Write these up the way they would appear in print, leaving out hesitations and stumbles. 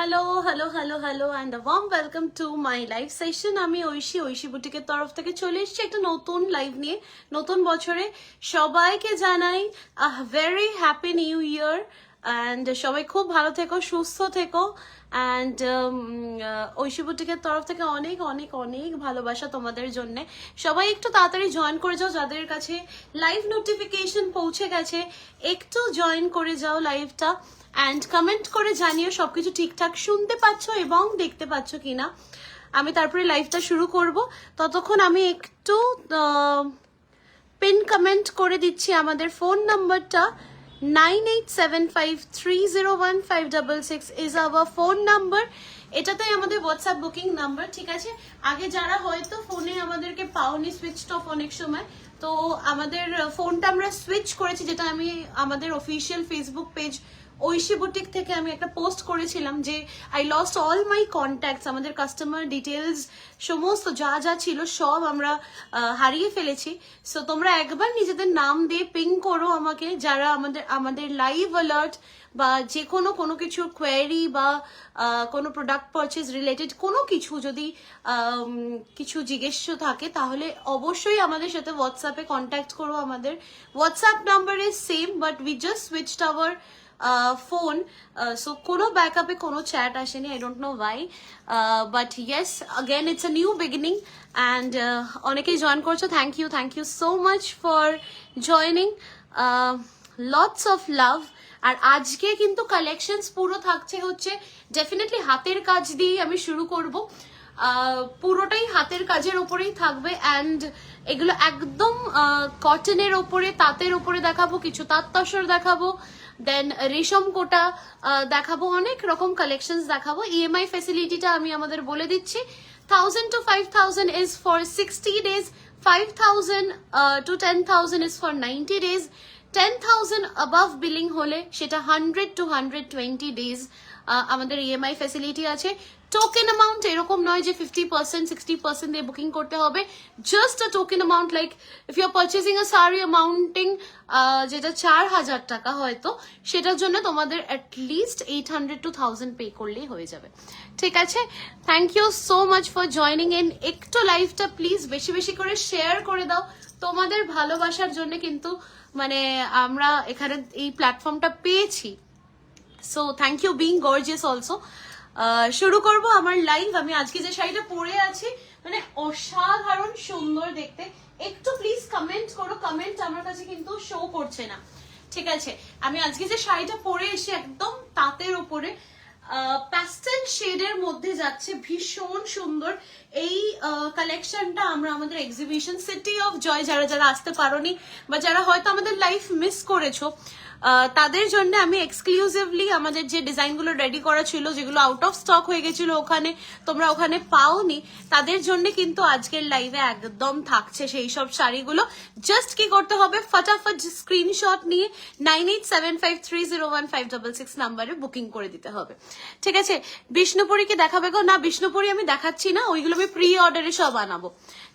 Hello hello hello hello and warm welcome to my live session. আমি ঐশী বুটিকের তরফ থেকে চলে এসেছি একটা নতুন লাইভ নিয়ে। নতুন বছরে সবাইকে জানাই very happy new year and সবাই খুব ভালো থেকো, সুস্থ থেকো। অ্যান্ড ঐশী বুটিকের তরফ থেকে অনেক অনেক অনেক ভালোবাসা তোমাদের জন্য। সবাই একটু তাড়াতাড়ি জয়েন করে যাও, যাদের কাছে লাইভ নোটিফিকেশন পৌঁছে গেছে একটু জয়েন করে যাও লাইভটা অ্যান্ড কমেন্ট করে জানিও সবকিছু ঠিকঠাক শুনতে পাচ্ছ এবং দেখতে পাচ্ছ কিনা। আমি তারপরে লাইভটা শুরু করব, ততক্ষণ আমি একটু পিন কমেন্ট করে দিচ্ছি। আমাদের ফোন নাম্বারটা 9875301566 ইজ আওয়ার ফোন নাম্বার। এটাতেই আমাদের হোয়াটসঅ্যাপ বুকিং নাম্বার, ঠিক আছে? আগে যারা হয়তো ফোনে আমাদেরকে পাওনি, সুইচ অফ অনেক সময়, তো আমাদের ফোনটা আমরা সুইচ করেছি, যেটা আমি আমাদের official Facebook page Aishi boutique থেকে আমি একটা পোস্ট করেছিলাম যে I lost all my contacts, আমাদের কাস্টমার ডিটেলস সমস্ত যা যা ছিল সব আমরা হারিয়ে ফেলেছি। সো তোমরা একবার নিজেদের নাম দিয়ে পিং করো আমাকে, যারা আমাদের লাইভ অ্যালার্ট বা যে কোনো কিছু কোয়েরি বা কোনো প্রোডাক্ট পারচেজ রিলেটেড কোনো কিছু যদি কিছু জিজ্ঞেস থাকে, তাহলে অবশ্যই আমাদের সাথে হোয়াটসঅ্যাপে কন্ট্যাক্ট করো। আমাদের WhatsApp number is same, but we just switched our phone, so কোনো ব্যাকআপে কোনো চ্যাট আসেনি, I don't know why, but yes again it's a new beginning and অনেকেই জয়েন করছো, thank you so much for joining, lots of love. আর আজকে কিন্তু collections পুরো থাকছে হচ্ছে ডেফিনেটলি হাতের কাজ দিয়ে আমি শুরু করব, পুরোটাই হাতের কাজের ওপরেই থাকবে অ্যান্ড এগুলো একদম কটনের ওপরে, তাঁতের ওপরে দেখাবো, কিছু তাঁত তসর দেখাবো, দেন রেশম কোটা দেখাবো, অনেক রকম কালেকশনস দেখাবো। ইএমআই ফেসিলিটিটা আমি আমাদের বলে দিচ্ছি, 1000 to 5000 is for 60 days, 5000 to 10,000 is for 90 days, 10,000 above billing হলে সেটা 100 to 120 days আমাদের ইএমআই ফেসিলিটি আছে। টোকেন অ্যামাউন্ট এরকম নয় যে 50% 60% দিয়ে বুকিং করতে হবে, just a token amount, like if you are purchasing a sari amounting যেটা 4000 টাকা হয়তো, সেটার জন্য তোমাদের অ্যাটলিস্ট 800 to 1000 পে করলেই হয়ে যাবে, ঠিক আছে? Thank you so much for joining in. একটু লাইভটা প্লিজ বেশি বেশি করে শেয়ার করে দাও, তোমাদের ভালোবাসার জন্য কিন্তু মানে আমরা এখানে এই প্ল্যাটফর্মটা পেয়েছি। So thank you being gorgeous also. শুরু করব আমার লাইভ। আমি আজকে যে শাড়িটা পরে আছি মানে অসাধারণ সুন্দর দেখতে, একটু প্লিজ কমেন্ট করো, কমেন্ট আমার কাছে কিন্তু শো করছে না, ঠিক আছে? আমি আজকে যে শাড়িটা পরে এসে একদম তাঁতের উপরে প্যাস্টেল শেডের মধ্যে যাচ্ছে, ভীষণ সুন্দর। এই কালেকশনটা আমরা আমাদের এক্সিবিশন সিটি অফ জয়, যারা যারা আসতে পারোনি বা যারা হয়তো আমাদের লাইফ মিস করেছো, তাদের জন্য আমি এক্সক্লুসিভলি আমাদের যে ডিজাইনগুলো রেডি করা ছিল, যেগুলো আউট অফ স্টক হয়ে গেছিল ওখানে, তোমরা ওখানে পাওনি, তাদের জন্য কিন্তু আজকের লাইভে একদম থাকছে সেই সব শাড়িগুলো। জাস্ট কি করতে হবে, ফটাফট স্ক্রিনশট নিয়ে 9875301566 নাম্বারে বুকিং করে দিতে হবে, ঠিক আছে? বিষ্ণুপুরি কি দেখাবে গো? না, বিষ্ণুপুরি আমি দেখাচ্ছি না, ওইগুলো আমি প্রি অর্ডারে সব আনাবো,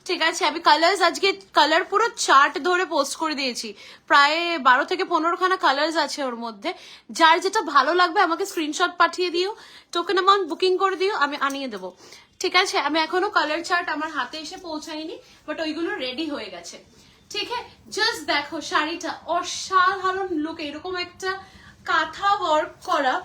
ঠিক আছে? আমি কালার্স আজকে কালার পুরো চার্ট ধরে পোস্ট করে দিয়েছি, প্রায় 12 থেকে 15 খানা কালার্স আছে ওর মধ্যে। যার যেটা ভালো লাগবে আমাকে স্ক্রিনশট পাঠিয়ে দিও, টোকেন অ্যামাউন্ট বুকিং করে দিও, আমি আনিয়ে দেবো, ঠিক আছে? আমি এখনো কালার চার্ট আমার হাতে এসে পৌঁছায়নি, বাট ওইগুলো রেডি হয়ে গেছে, ঠিক আছে? জাস্ট দেখো শাড়িটা অসাধারণ লুক, এরকম একটা কাঁথা ওয়ার্ক করা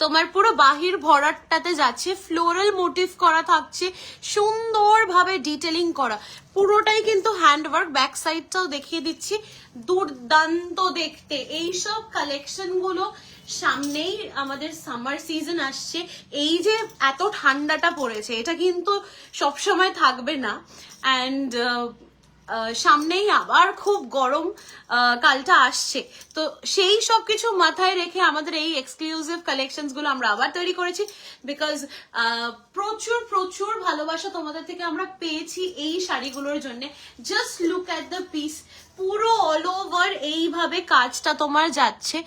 তোমার পুরো বাহির ভরাটটাতে যাচ্ছে, ফ্লোরাল মোটিভ করা থাকছে, সুন্দরভাবে ডিটেলিং করা, পুরোটাই কিন্তু হ্যান্ডওয়ার্ক। ব্যাক সাইডটাও দেখিয়ে দিচ্ছি, দুর্দান্ত দেখতে। এইসব কালেকশন গুলো সামনেই আমাদের সামার সিজন আসছে, এই যে এত ঠান্ডাটা পড়েছে এটা কিন্তু সবসময় থাকবে না, অ্যান্ড সামনেই আবার খুব গরম কালটা আসছে, তো সেই সব কিছু মাথায় রেখে আমাদের এই এক্সক্লুসিভ কালেকশনস গুলো আমরা আবার তৈরি করেছি, বিকজ প্রচুর প্রচুর ভালোবাসা তোমাদের থেকে আমরা পেয়েছি এই শাড়িগুলোর জন্য। Just look at the piece, পুরো অল ওভার এইভাবে কাজটা তোমার যাচ্ছে,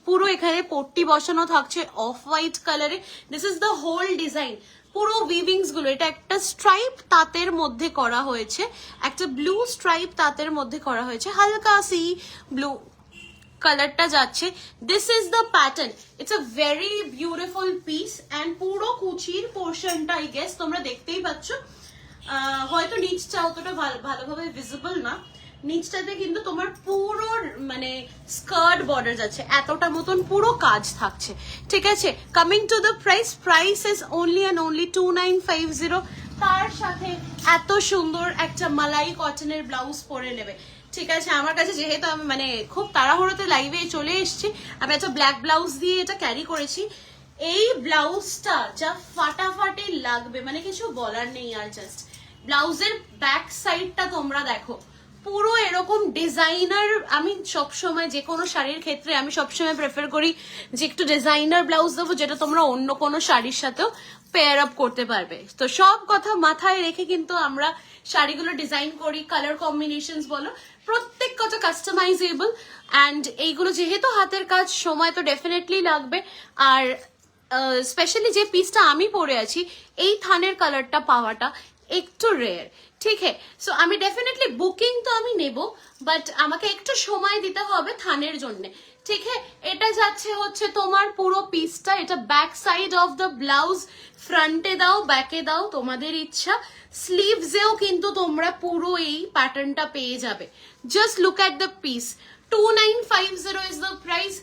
পুরো এখানে পট্টি বসানো থাকছে অফ হোয়াইট কালারে। This is the whole design, পুরো উইভিংস গুলো। এটা একটা স্ট্রাইপ তাঁতের মধ্যে করা হয়েছে, একটা ব্লু স্ট্রাইপ তাঁতের মধ্যে করা হয়েছে, হালকা সি ব্লু কালারটা যাচ্ছে। This is the pattern, it's a very beautiful piece and পুরো কুচির পোর্শনটা আই গেস তোমরা দেখতেই পাচ্ছ। হয়তো নিচটা অতটা ভালোভাবে ভিজিবল না, নিচটাতে কিন্তু তোমার পুরো মানে স্কার্ট বর্ডার যাচ্ছে, এতটা মতন পুরো কাজ থাকছে, ঠিক আছে। Coming to the price is only and only 2950। তার সাথে এত সুন্দর একটা মালাই কটনের ব্লাউজ পরে নেবে, ঠিক আছে। আমার কাছে যেহেতু আমি মানে খুব তাড়াহুড়োতে লাইভে চলে এসেছি, আমি একটা ব্ল্যাক ব্লাউজ দিয়ে এটা ক্যারি করেছি। এই ব্লাউজটা যা ফাটাফাটি লাগবে মানে কিছু বলার নেই আর। জাস্ট ব্লাউজের ব্যাক সাইডটা তোমরা দেখো, পুরো এরকম ডিজাইনার। আমি সবসময় যে কোনো শাড়ির ক্ষেত্রে আমি সবসময় প্রেফার করি যে একটু ডিজাইনার ব্লাউজ দেবো, যেটা তোমরা অন্য কোনো শাড়ির সাথেও পেয়ার আপ করতে পারবে। তো সব কথা মাথায় রেখে কিন্তু আমরা শাড়িগুলো ডিজাইন করি, কালার কম্বিনেশন বলো প্রত্যেক কথা কাস্টমাইজেবল। অ্যান্ড এইগুলো যেহেতু হাতের কাজ, সময় তো ডেফিনেটলি লাগবে। আর স্পেশালি যে পিসটা আমি পরে আছি, এই থানের কালারটা পাওয়াটা একটু রেয়ার, ঠিক আছে। সো আমি ডেফিনেটলি বুকিং তো আমি নেব, বাট আমাকে একটু সময় দিতে হবে থানের জন্য, ঠিক আছে। এটা যাচ্ছে হচ্ছে তোমার পুরো পিসটা, এটা back side of the blouse, ফ্রন্টে দাও ব্যাকে দাও তোমাদের ইচ্ছা। স্লিভসেও কিন্তু তোমরা পুরো এই প্যাটার্নটা পেয়ে যাবে। Just look at the piece, 2950 is the price.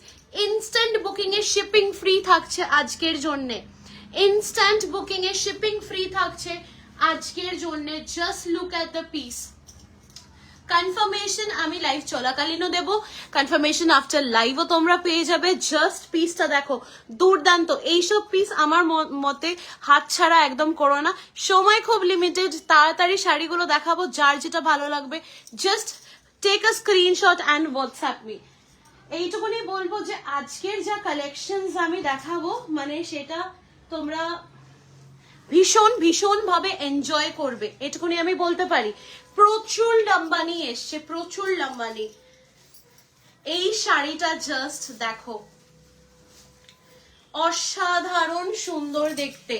Instant booking এর শিপিং ফ্রি থাকছে আজকের জন্যে, ইনস্ট্যান্ট বুকিং এর শিপিং ফ্রি থাকছে আজকের জন্য। Just look at the piece. Confirmation আমি লাইভ চলাকালীনও দেব, কনফার্মেশন আফটার লাইভও তোমরা পেয়ে যাবে। জাস্ট পিসটা দেখো, দুর্দান্ত। এইসব পিস আমার মতে হাত ছাড়া একদম করো না, সময় খুব লিমিটেড, তাড়াতাড়ি শাড়িগুলো দেখাবো, যার যেটা ভালো লাগবে just take a screenshot and WhatsApp me. এইটুকুনি বলবো যে আজকের যা কালেকশনস আমি দেখাবো মানে সেটা তোমরা ভীষণ ভীষণ ভাবে এনজয় করবে, এটুকুনি আমি বলতে পারি। প্রচুর লম্বানি এসছে, প্রচুর লম্বানি। এই শাড়িটা জাস্ট দেখো, অসাধারণ সুন্দর দেখতে,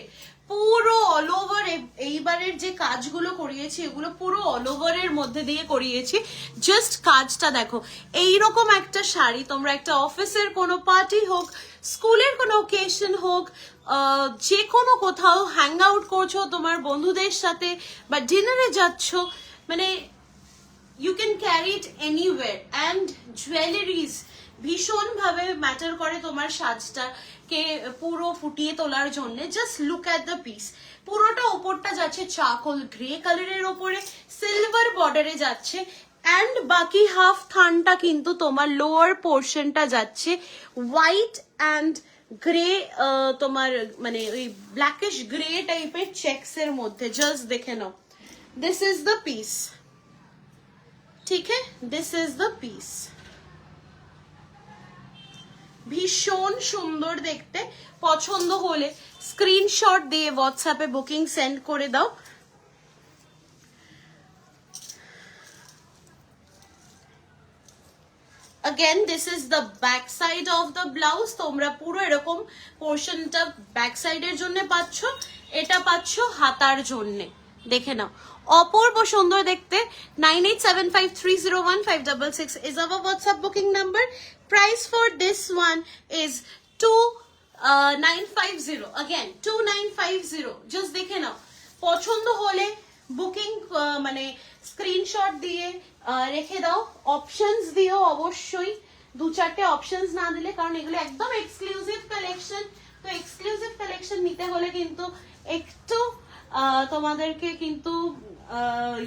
পুরো অল ওভার। এইবারের যে কাজগুলো করিয়েছি এগুলো পুরো অল ওভারের মধ্যে দিয়ে করিয়েছি। জাস্ট কাজটা দেখো, এইরকম একটা শাড়ি তোমরা একটা অফিসের কোনো পার্টি হোক, স্কুলের কোনো ওকেশন হোক, যে কোনো কোথাও হ্যাং আউট করছো তোমার বন্ধুদের সাথে বা ডিনারে যাচ্ছ, মানে you can carry it anywhere. And jewelleries ভীষণ ভাবে ম্যাটার করে তোমার সাজটাকে পুরো ফুটিয়ে তোলার জন্য। Just look at the piece, পুরোটা ওপরটা যাচ্ছে চারকোল গ্রে কালারের ওপরে, সিলভার বর্ডারে যাচ্ছে। অ্যান্ড বাকি হাফ থানটা কিন্তু তোমার লোয়ার পোর্শনটা যাচ্ছে হোয়াইট অ্যান্ড গ্রে, তোমার মানে ওই ব্ল্যাকিশ গ্রে টাইপের চেক্স এর মধ্যে। জাস্ট দেখে নাও, দিস ইজ দ্য পিস, ঠিক আছে, দিস ইজ দ্য পিস। ভীষণ সুন্দর দেখতে। পছন্দ হলে স্ক্রিনশট দিয়ে হোয়াটসঅ্যাপে বুকিং সেন্ড করে দাও। Again, this is the back side of the blouse. তোমরা পুরো এরকম পোর্শনটা ব্যাক সাইডের জন্য পাচ্ছ, এটা পাচ্ছ হাতার জন্য। দেখে নাও, অপূর্ব সুন্দর দেখতে। 9875301566 is our WhatsApp booking number. Price for this one is 2950. Again 2950. Just দেখে নাও, পছন্দ হলে বুকিং মানে স্ক্রিনশট দিয়ে রেখে দাও। অপশনস দিও অবশ্যই, দু চারটে অপশনস না দিলে, কারণ এগুলো একদম এক্সক্লুসিভ কালেকশন। তো এক্সক্লুসিভ কালেকশন নিতে হলে কিন্তু একটু তোমাদেরকে কিন্তু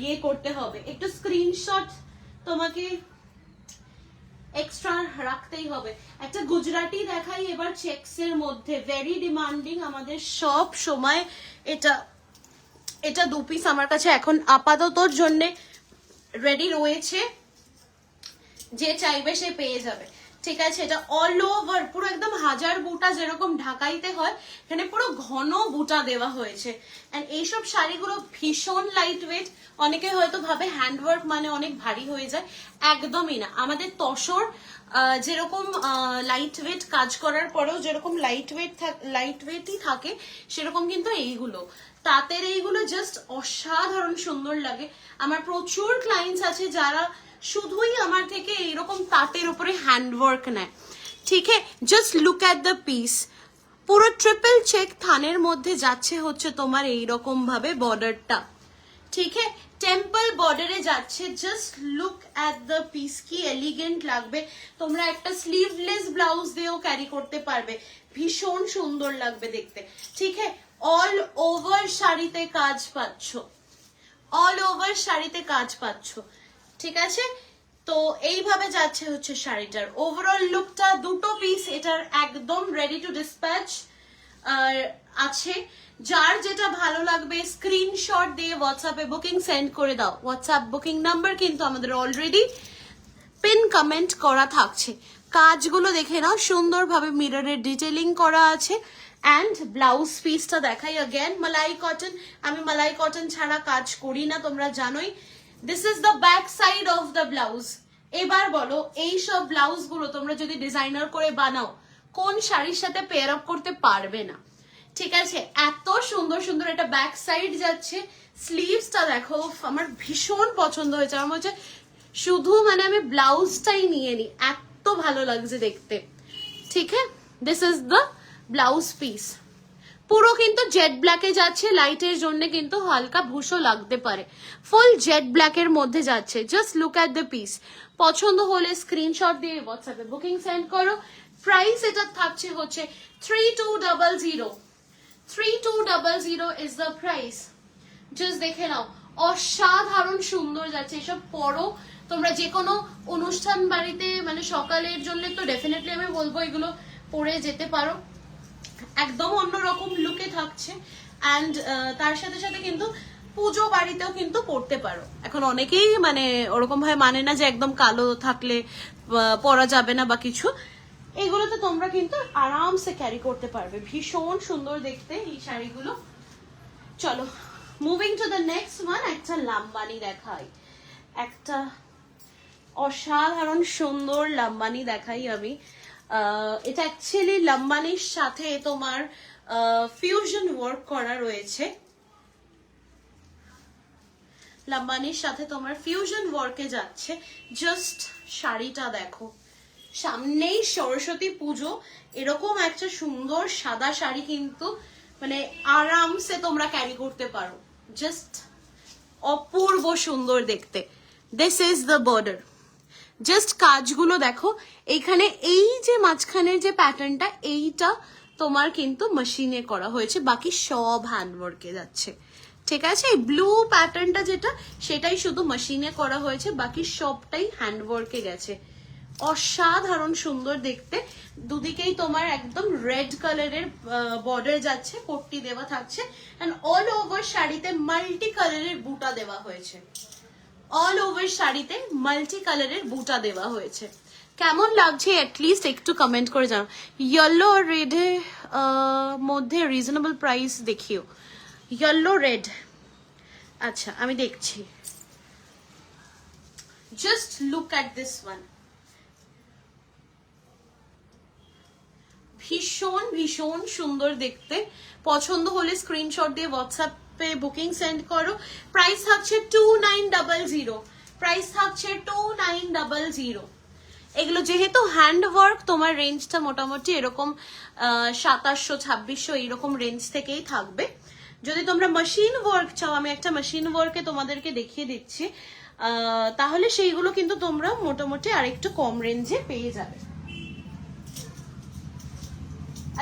ইয়ে করতে হবে, একটু স্ক্রিনশট তোমাকে এক্সট্রা রাখতেই হবে। একটা গুজরাটি দেখাই এবার চেক্স এর মধ্যে, ভেরি ডিমান্ডিং আমাদের সব সময়। এটা দু পিস আমার কাছে এখন আপাততর জন্য রেডি রয়েছে, যে চাইবে সে পেয়ে যাবে, ঠিক আছে। এটা অল ওভার পুরো একদম হাজার বুটা যেরকম ঢাকাইতে হয়, এখানে পুরো ঘন বুটা দেওয়া হয়েছে। এন্ড এইসব শাড়িগুলো ভীষণ লাইট ওয়েট। অনেকে হয়তো ভাবে হ্যান্ডওয়ার্ক মানে অনেক ভারী হয়ে যায়, একদমই না। আমাদের তসর যেরকম লাইট ওয়েট কাজ করার পরেও যেরকম লাইট ওয়েটই থাকে, সেরকম কিন্তু এইগুলো তাঁতের এইগুলো জাস্ট অসাধারণ সুন্দর লাগে। আমার প্রচুর ক্লায়েন্টস আছে যারা শুধুই আমার থেকে এইরকম তাঁতের উপরে হ্যান্ডওয়ার্ক নেয়। ঠিক আছে, just look at the piece, পুরো ট্রিপল চেক থানের মধ্যে যাচ্ছে হচ্ছে তোমার এইরকম ভাবে বর্ডারটা। ঠিক আছে, টেম্পল বর্ডারে যাচ্ছে। Just look at the piece, কি এলিগেন্ট লাগবে। তোমরা একটা স্লিভলেস ব্লাউজ দিয়েও ক্যারি করতে পারবে, ভীষণ সুন্দর লাগবে দেখতে। ঠিক আছে, অল ওভার শাড়িতে কাজ পাচ্ছ, অল ওভার শাড়িতে কাজ পাচ্ছ। ঠিক আছে, তো এইভাবে যাচ্ছে হচ্ছে শাড়িটার ওভারঅল লুকটা। দুটো পিস এটার একদম রেডি টু ডিসপ্যাচ আছে। যার যেটা ভালো লাগবে স্ক্রিনশট দিয়ে হোয়াটসঅ্যাপে বুকিং সেন্ড করে দাও। হোয়াটসঅ্যাপ বুকিং নাম্বার কিন্তু আমাদের অলরেডি পিন কমেন্ট করা থাকছে। কাজগুলো দেখে নাও, সুন্দরভাবে মিররের ডিটেলিং করা আছে। অ্যান্ড ব্লাউজ পিসটা দেখাই অ্যাগেন, মালাই কটন। আমি মালাই কটন ছাড়া কাজ করি না, তোমরা জানোই। This is the back side of the blouse. এবার বলো, এই সব ব্লাউজ গুলো তোমরা যদি ডিজাইনার করে বানাও, কোন শাড়ির সাথে পেয়ার আপ করতে পারবে না? ঠিক আছে, এত সুন্দর সুন্দর এটা ব্যাক সাইড যাচ্ছে। স্লিভসটা দেখো, আমার ভীষণ পছন্দ হয়েছে। আমার হচ্ছে শুধু মানে আমি ব্লাউজটাই নিয়ে নিই, এত ভালো লাগছে দেখতে। ঠিক আছে, this is the blouse piece. পুরো কিন্তু জেড ব্ল্যাকে যাচ্ছে, লাইটের জন্য কিন্তু হালকা ভুসো লাগতে পারে। ফুল জেড ব্ল্যাকের মধ্যে যাচ্ছে। Just look at the piece. পছন্দ হলে স্ক্রিনশট দিয়ে হোয়াটসঅ্যাপে বুকিং সেন্ড করো। প্রাইস এটা থাকছে হচ্ছে 3200। 3200 ইজ দ্য প্রাইস। জাস্ট দেখে নাও, অসাধারণ সুন্দর যাচ্ছে। এসব পরো তোমরা যে কোনো অনুষ্ঠান বাড়িতে, মানে সকালের জন্য তো ডেফিনেটলি আমি বলবো এগুলো পরে যেতে পারো, একদম অন্যরকম লুকে থাকছে। অ্যান্ড তার সাথে সাথে কিন্তু পুজো বাড়িতেও কিন্তু পরতে পারো। এখন অনেকেই মানে ওরকম ভাবে মানে না যে একদম কালো থাকলে পরা যাবে না বা কিছু, এগুলোতে তোমরা কিন্তু আরামসে ক্যারি করতে পারবে। ভীষণ সুন্দর দেখতে এই শাড়িগুলো। চলো moving to the next one. একটা লাম্বানি দেখাই, একটা অসাধারণ সুন্দর লাম্বানি দেখাই আমি। এটা অ্যাকচুয়ালি লাম্বানির সাথে তোমার ফিউশন ওয়ার্ক করা রয়েছে। লাম্বানির সাথে তোমার ফিউশন ওয়ার্কে যাচ্ছে। জাস্ট শাড়িটা দেখো, সামনেই সরস্বতী পুজো, এরকম একটা সুন্দর সাদা শাড়ি কিন্তু মানে আরামসে তোমরা ক্যারি করতে পারো। জাস্ট অপূর্ব সুন্দর দেখতে। This is the border. Just কাজগুলো দেখো, এইখানে এই যে মাঝখানের যে প্যাটার্নটা, এইটা তোমার কিন্তু মেশিনে করা হয়েছে, বাকি সব হ্যান্ডওয়ার্কে যাচ্ছে। ঠিক আছে, এই ব্লু প্যাটার্নটা যেটা, সেটাই শুধু মেশিনে করা হয়েছে, বাকি সবটাই হ্যান্ডওয়ার্কে গেছে। অসাধারণ সুন্দর দেখতে। দুদিকেই তোমার একদম রেড কালারের বর্ডার যাচ্ছে, পট্টি দেওয়া থাকছে। এন্ড অল ওভার শাড়িতে মাল্টি কালারের বুটা দেওয়া হয়েছে। অল ওভার শাড়িতে মাল্টি কালারের বুটা দেওয়া হয়েছে। কেমন লাগছে অ্যাটলিস্ট একটু কমেন্ট করে জানাও। ইয়েলো আর রেডের মধ্যে রিজনেবল প্রাইস দেখিও। ইয়েলো রেড, আচ্ছা আমি দেখছি। Just look at this one. ভীষণ ভীষণ সুন্দর দেখতে। পছন্দ হলে স্ক্রিনশট দিয়ে হোয়াটসঅ্যাপে বুকিং সেন্ড করো। প্রাইস থাকছে 2900। প্রাইস থাকছে 2900। এগুলো যেহেতু হ্যান্ড ওয়ার্ক, তোমার রেঞ্জটা মোটামুটি এরকম 2700-2600 এইরকম রেঞ্জ থেকেই থাকবে। যদি তোমরা মেশিন ওয়ার্ক চাও, আমি একটা মেশিন ওয়ার্কে তোমাদেরকে দেখিয়ে দিচ্ছি, তাহলে সেইগুলো কিন্তু তোমরা মোটামুটি আরেকটু কম রেঞ্জে পেয়ে যাবে।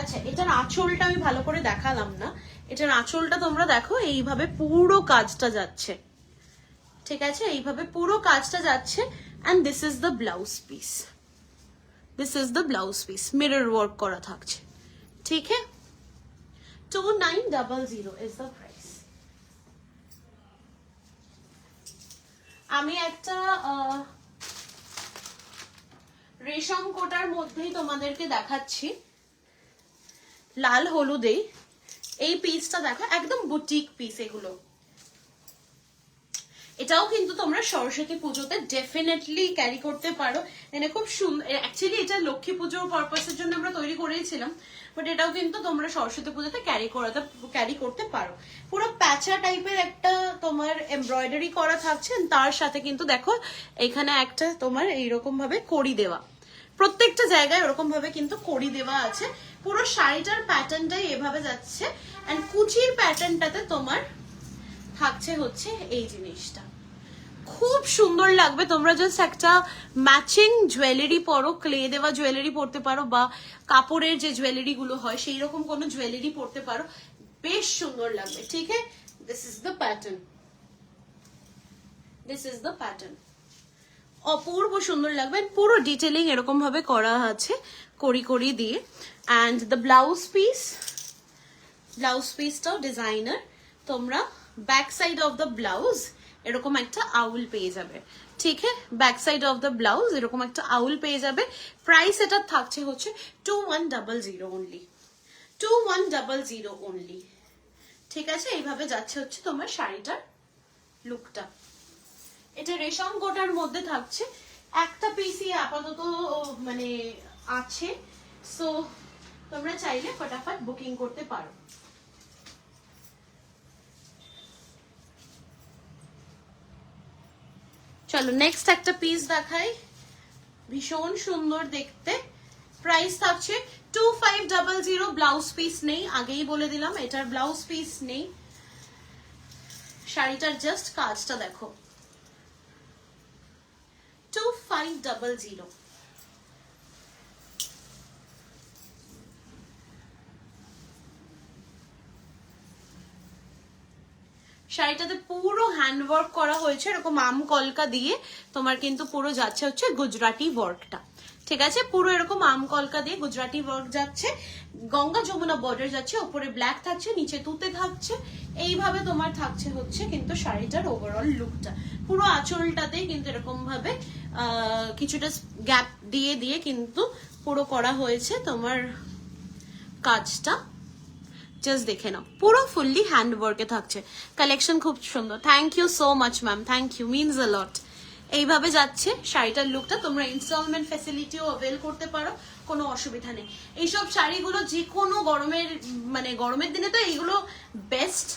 আচ্ছা, এটার আঁচলটা আমি ভালো করে দেখালাম না। এটার আঁচলটা তোমরা দেখো, এইভাবে পুরো কাজটা যাচ্ছে। ঠিক আছে, এইভাবে পুরো কাজটা যাচ্ছে। And this is the blouse piece. This is the blouse piece, mirror work করা থাকছে। ঠিক আছে, 2900 ইজ দ্য প্রাইস। আমি একটা রেশম কোটার মধ্যেই তোমাদেরকে দেখাচ্ছি, লাল হলুদে। এই পিসটা দেখো, একদম বুটিক পিস। এগুলো এটাও কিন্তু তোমরা সরস্বতী পুজোতে ডেফিনেটলি ক্যারি করতে পারো। মানে খুব সুন্দর, অ্যাকচুয়ালি এটা লক্ষ্মী পুজোর পারপাসের জন্য আমরা তৈরি করেছিলাম, বাট এটাও কিন্তু তোমরা সরস্বতী পুজোতে ক্যারি করতে পারো। পুরো প্যাচা টাইপের একটা তোমার এমব্রয়ডারি করা থাকছে, তার সাথে কিন্তু দেখো এখানে একটা তোমার এইরকম ভাবে কড়ি দেওয়া, প্রত্যেকটা জায়গায় ওরকম ভাবে কিন্তু কড়ি দেওয়া আছে। পুরো শাড়িটার প্যাটার্নটাই এভাবে যাচ্ছে, এন্ড কুচির প্যাটার্নটাতে তোমার থাকছে হচ্ছে এই জিনিসটা। খুব সুন্দর লাগবে। তোমরা জাস্ট একটা ম্যাচিং জুয়েলারি পরো, ক্লে দেওয়া জুয়েলারি পরতে পারো, বা কাপড়ের যে জুয়েলারি গুলো হয় সেই রকম কোনো জুয়েলারি পরতে পারো, বেশ সুন্দর লাগবে। ঠিক আছে, this is the pattern, this is the pattern. অপূর্ব সুন্দর লাগবে। পুরো ডিটেলিং এরকম ভাবে করা আছে কড়ি কড়ি দিয়ে। অ্যান্ড দ্য ব্লাউজ পিসটাও ডিজাইনার। তোমরা back side of the blouse এরকম একটা আউল পেয়ে যাবে। ঠিক আছে, back side of the blouse এরকম একটা আউল পেয়ে যাবে। প্রাইস এটা থাকছে হচ্ছে 2100 অনলি, 2100 অনলি। ঠিক আছে, এইভাবে যাচ্ছে হচ্ছে তোমার শাড়িটার লুকটা। এটা রেশম গোটার মধ্যে থাকছে, একটা পিসই আপাতত মানে আছে, সো তোমরা চাইলে ফটাফট বুকিং করতে পারো। চলো নেক্সট একটা পিস দেখাই, ভীষণ সুন্দর দেখতে। প্রাইস থাকছে 2500। ব্লাউজ পিস নেই, আগেই বলে দিলাম এটার ব্লাউজ পিস নেই। শাড়িটার জাস্ট কাজটা দেখো, 2500। শাড়িটাতে পুরো হ্যান্ডওয়ার্ক করা হয়েছে, এরকম আম কলকা দিয়ে তোমার কিন্তু পুরো যাচ্ছে হচ্ছে গুজরাটি ওয়ার্কটা। ঠিক আছে, পুরো এরকম আম কলকা দিয়ে গুজরাটি ওয়ার্ক যাচ্ছে, গঙ্গা যমুনা বর্ডার যাচ্ছে, উপরে ব্ল্যাক থাকছে, নিচে তুতে থাকছে। এইভাবে তোমার থাকছে হচ্ছে কিন্তু শাড়িটার ওভারঅল লুকটা। পুরো আঁচলটাতেই কিন্তু এরকম ভাবে কিছুটা গ্যাপ দিয়ে দিয়ে কিন্তু পুরো করা হয়েছে তোমার কাজটা। জাস্ট দেখে নাও, পুরো ফুললি হ্যান্ড ওয়ার্কে থাকছে। কালেকশন খুব সুন্দর। Thank you so much ma'am, thank you, means a lot. এইভাবে যাচ্ছে শাড়িটার লুকটা। তোমরা ইনস্টলমেন্ট ফ্যাসিলিটিও অ্যাভেল করতে পারো, কোনো অসুবিধা নেই। এইসব শাড়িগুলো যে কোনো গরমের মানে গরমের দিনে তো এইগুলো বেস্ট,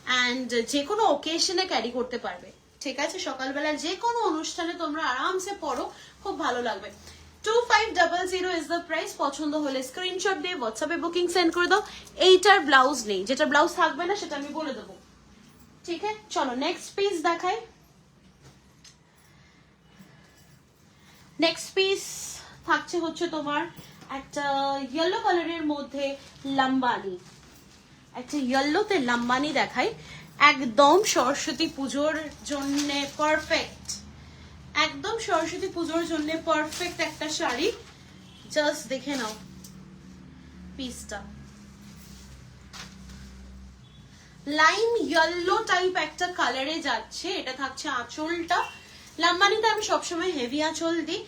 অ্যান্ড যে কোনো ওকেশনে ক্যারি করতে পারবে। ঠিক আছে, সকালবেলা যে কোনো অনুষ্ঠানে তোমরা আরামসে পরো, খুব ভালো লাগবে। 2500 ইজ দ্য প্রাইস। পছন্দ হলে স্ক্রিনশট দিয়ে হোয়াটসঅ্যাপে বুকিং সেন্ড করে দাও। এইটার ব্লাউজ নেই, যেটা ব্লাউজ থাকবে না সেটা আমি বলে দেবো। ঠিক আছে, চলো নেক্সট পিস দেখাই। নেক্সট পিস থাকছে হচ্ছে তোমার একটা ইয়েলো কালারের মধ্যে লাম্বানি, একটা ইয়েলোতে লাম্বানি দেখাই। একদম সরস্বতী পুজোর জন্য পারফেক্ট, একদম সরস্বতী পুজোর জন্য পারফেক্ট একটা শাড়ি। জাস্ট দেখে নাও পিসটা, লাইম ইয়েলো টাইপ একটা কালারে যাচ্ছে। এটা থাকছে আঁচলটা। লাম্বানিতে আমি সবসময় হেভি আঁচল দিই,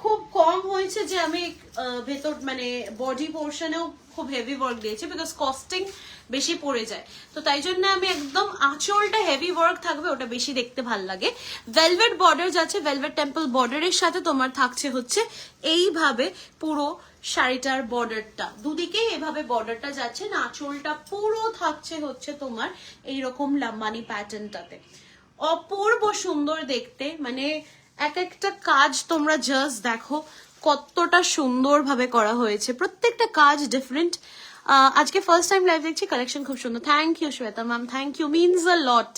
খুব কম হয়েছে যে আমি ভেতর মানে বডি পোর্শনেও খুব হেভি ওয়ার্ক দিয়েছি, বিকজ কস্টিং বেশি পড়ে যায়। তো তাই জন্য আমি একদম আঁচলটা হেভি ওয়ার্ক থাকবে, ওটা বেশি দেখতে ভাল লাগে। ভেলভেট বর্ডার যাচ্ছে, ভেলভেট টেম্পল বর্ডারের সাথে তোমার থাকছে হচ্ছে এইভাবে পুরো শাড়িটার বর্ডারটা, দুদিকে এভাবে বর্ডারটা যাচ্ছে না, আঁচলটা পুরো থাকছে হচ্ছে তোমার এইরকম লাম্বানি প্যাটার্নটাতে। অপূর্ব সুন্দর দেখতে, মানে এক একটা কাজ তোমরা জাস্ট দেখো কতটা সুন্দর ভাবে করা হয়েছে, প্রত্যেকটা কাজ ডিফারেন্ট। আজকে ফার্স্ট টাইম লাইভ দেখছি, কালেকশন খুব সুন্দর। Thank you Shweta ma'am, thank you, means a lot.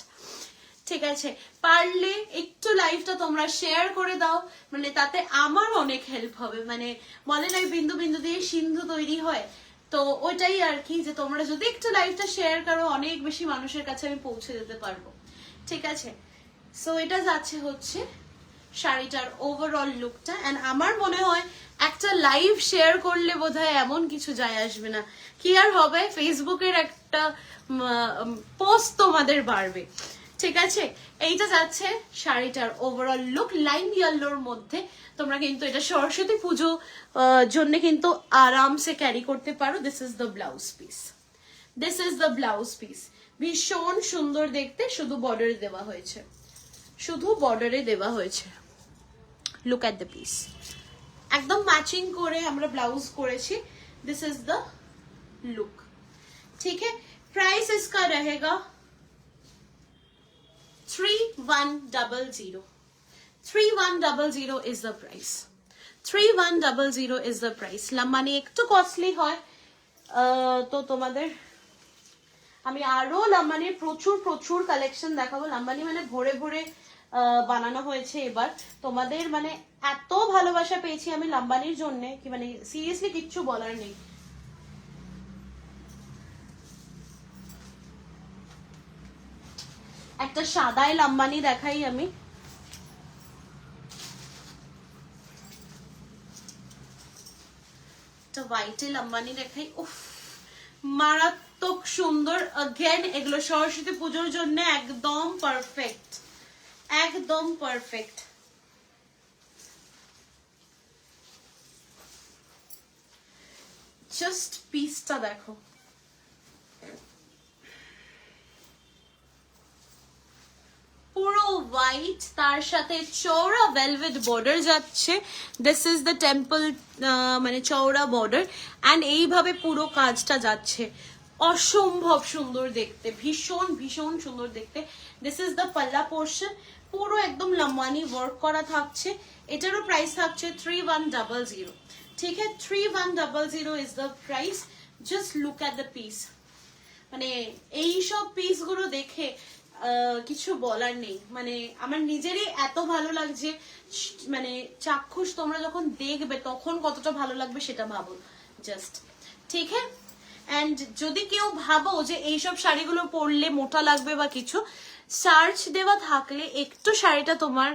ঠিক আছে, পারলে একটু লাইভটা তোমরা শেয়ার করে দাও, মানে তাতে আমার অনেক হেল্প হবে। মানে বলে নাই বিন্দু বিন্দু দিয়ে সিন্ধু তৈরি হয়, তো ওইটাই আর কি, যে তোমরা যদি একটু লাইভটা শেয়ার করো অনেক বেশি মানুষের কাছে আমি পৌঁছে দিতে পারবো। ঠিক আছে, সো এটা যাচ্ছে হচ্ছে শাড়িটার ওভারঅল লুকটা। এন্ড আমার মনে হয় একটা লাইভ শেয়ার করলে বোধহয় এমন কিছু যায় আসবে না, কি আর হবে, ফেসবুকের একটা পোস্ট তোমাদের বাড়বে। ঠিক আছে, এইটা যাচ্ছে শাড়িটার ওভারঅল লুক লাইম ইয়েলোর মধ্যে। তোমরা কিন্তু এটা সরস্বতী পুজো জন্য কিন্তু আরামসে ক্যারি করতে পারো। This is the blouse piece, this is the blouse piece. ভীষণ সুন্দর দেখতে, শুধু বর্ডার দেওয়া হয়েছে। শুধু বর্ডারে দেওয়া হয়েছে। লুক এট দ্য পিস, একদম ম্যাচিং করে আমরা ব্লাউজ করেছি। দিস ইজ দ্য लुक, ठीक है। प्राइस इसका रहेगा 3100। 3100 is the price। 3100 is the price। Lambani একটু কস্টলি হয়, তো তোমাদের আমি আরো লাম্বানির প্রচুর প্রচুর কালেকশন দেখাবো। লাম্বানি মানে ভরে ভরে বানানো হয়েছে এবার। তোমাদের মানে এত ভালোবাসা পেয়েছি আমি লাম্বানির জন্য কি মানে সিরিয়াসলি কিচ্ছু বলার নেই। একটা সাদায় লাম্বানি দেখাই আমি, একটা হোয়াইটে লাম্বানি দেখাই। উফ মারাত্মক সুন্দর। अगेन এগুলো সরস্বতী পুজোর জন্য একদম পারফেক্ট, একদম পারফেক্ট। জাস্ট পিসটা দেখো, পুরো হোয়াইট, তার সাথে চওড়া ভেলভেট বর্ডার যাচ্ছে। দিস ইজ দ্য টেম্পল মানে চওড়া বর্ডার, অ্যান্ড এইভাবে পুরো কাজটা যাচ্ছে। অসম্ভব সুন্দর দেখতে, ভীষণ ভীষণ সুন্দর দেখতে। দিস ইজ দ্য পাল্লা পোর্শন, পুরো একদম লাম্বানি ওয়ার্ক করা থাকছে। এটারও প্রাইস থাকছে 3100, ঠিক আছে। 3100 is the price. Just look at the piece, মানে এইসব পিস গুলো দেখে কিছু বলার নেই। মানে আমার নিজেরই এত ভালো লাগছে, মানে চাক্ষুষ তোমরা যখন দেখবে তখন কতটা ভালো লাগবে সেটা ভাবো জাস্ট, ঠিক আছে। এন্ড যদি কেউ ভাবো যে এইসব শাড়িগুলো পরলে মোটা লাগবে বা কিছু, স্টার্চ দেওয়া থাকলে একটু শাড়িটা তোমার